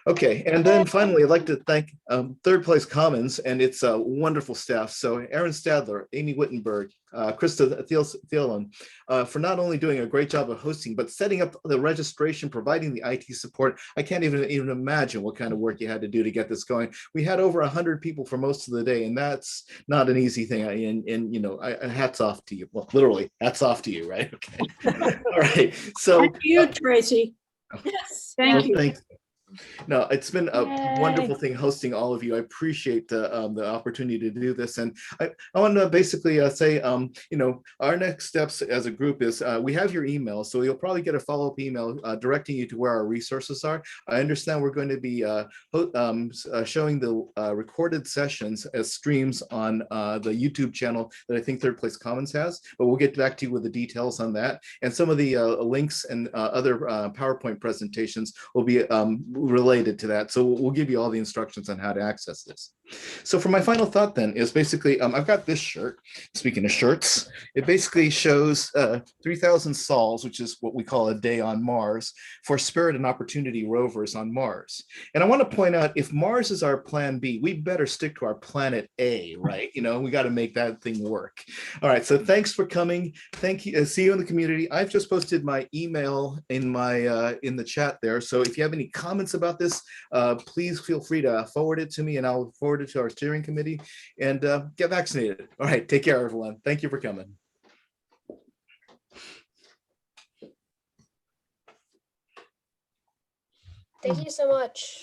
Okay, and then finally, I'd like to thank Third Place Commons and its wonderful staff. So Aaron Stadler, Amy Wittenberg, Krista Thielen, for not only doing a great job of hosting, but setting up the registration, providing the IT support. I can't even imagine what kind of work you had to do to get this going. We had over 100 people for most of the day, and that's not an easy thing. And you know, hats off to you. Well, literally, hats off to you, right? Okay. All right. So thank you, Tracy. Yes. Thank you. Thanks. No, it's been a wonderful Yay. thing hosting all of you. I appreciate the opportunity to do this. And I want to basically say, you know, our next steps as a group is we have your email. So you'll probably get a follow-up email directing you to where our resources are. I understand we're going to be showing the recorded sessions as streams on the YouTube channel that I think Third Place Commons has, but we'll get back to you with the details on that. And some of the links and other PowerPoint presentations will be related to that. So we'll give you all the instructions on how to access this. So for my final thought then is basically, I've got this shirt. Speaking of shirts, it basically shows 3,000 sols, which is what we call a day on Mars, for Spirit and Opportunity rovers on Mars. And I want to point out, if Mars is our plan B, we better stick to our planet A, right? You know, we got to make that thing work. All right, so thanks for coming. Thank you. See you in the community. I've just posted my email in my in the chat there. So if you have any comments about this, please feel free to forward it to me, and I'll forward it to our steering committee. And get vaccinated. All right, take care, everyone. Thank you for coming. Thank you so much.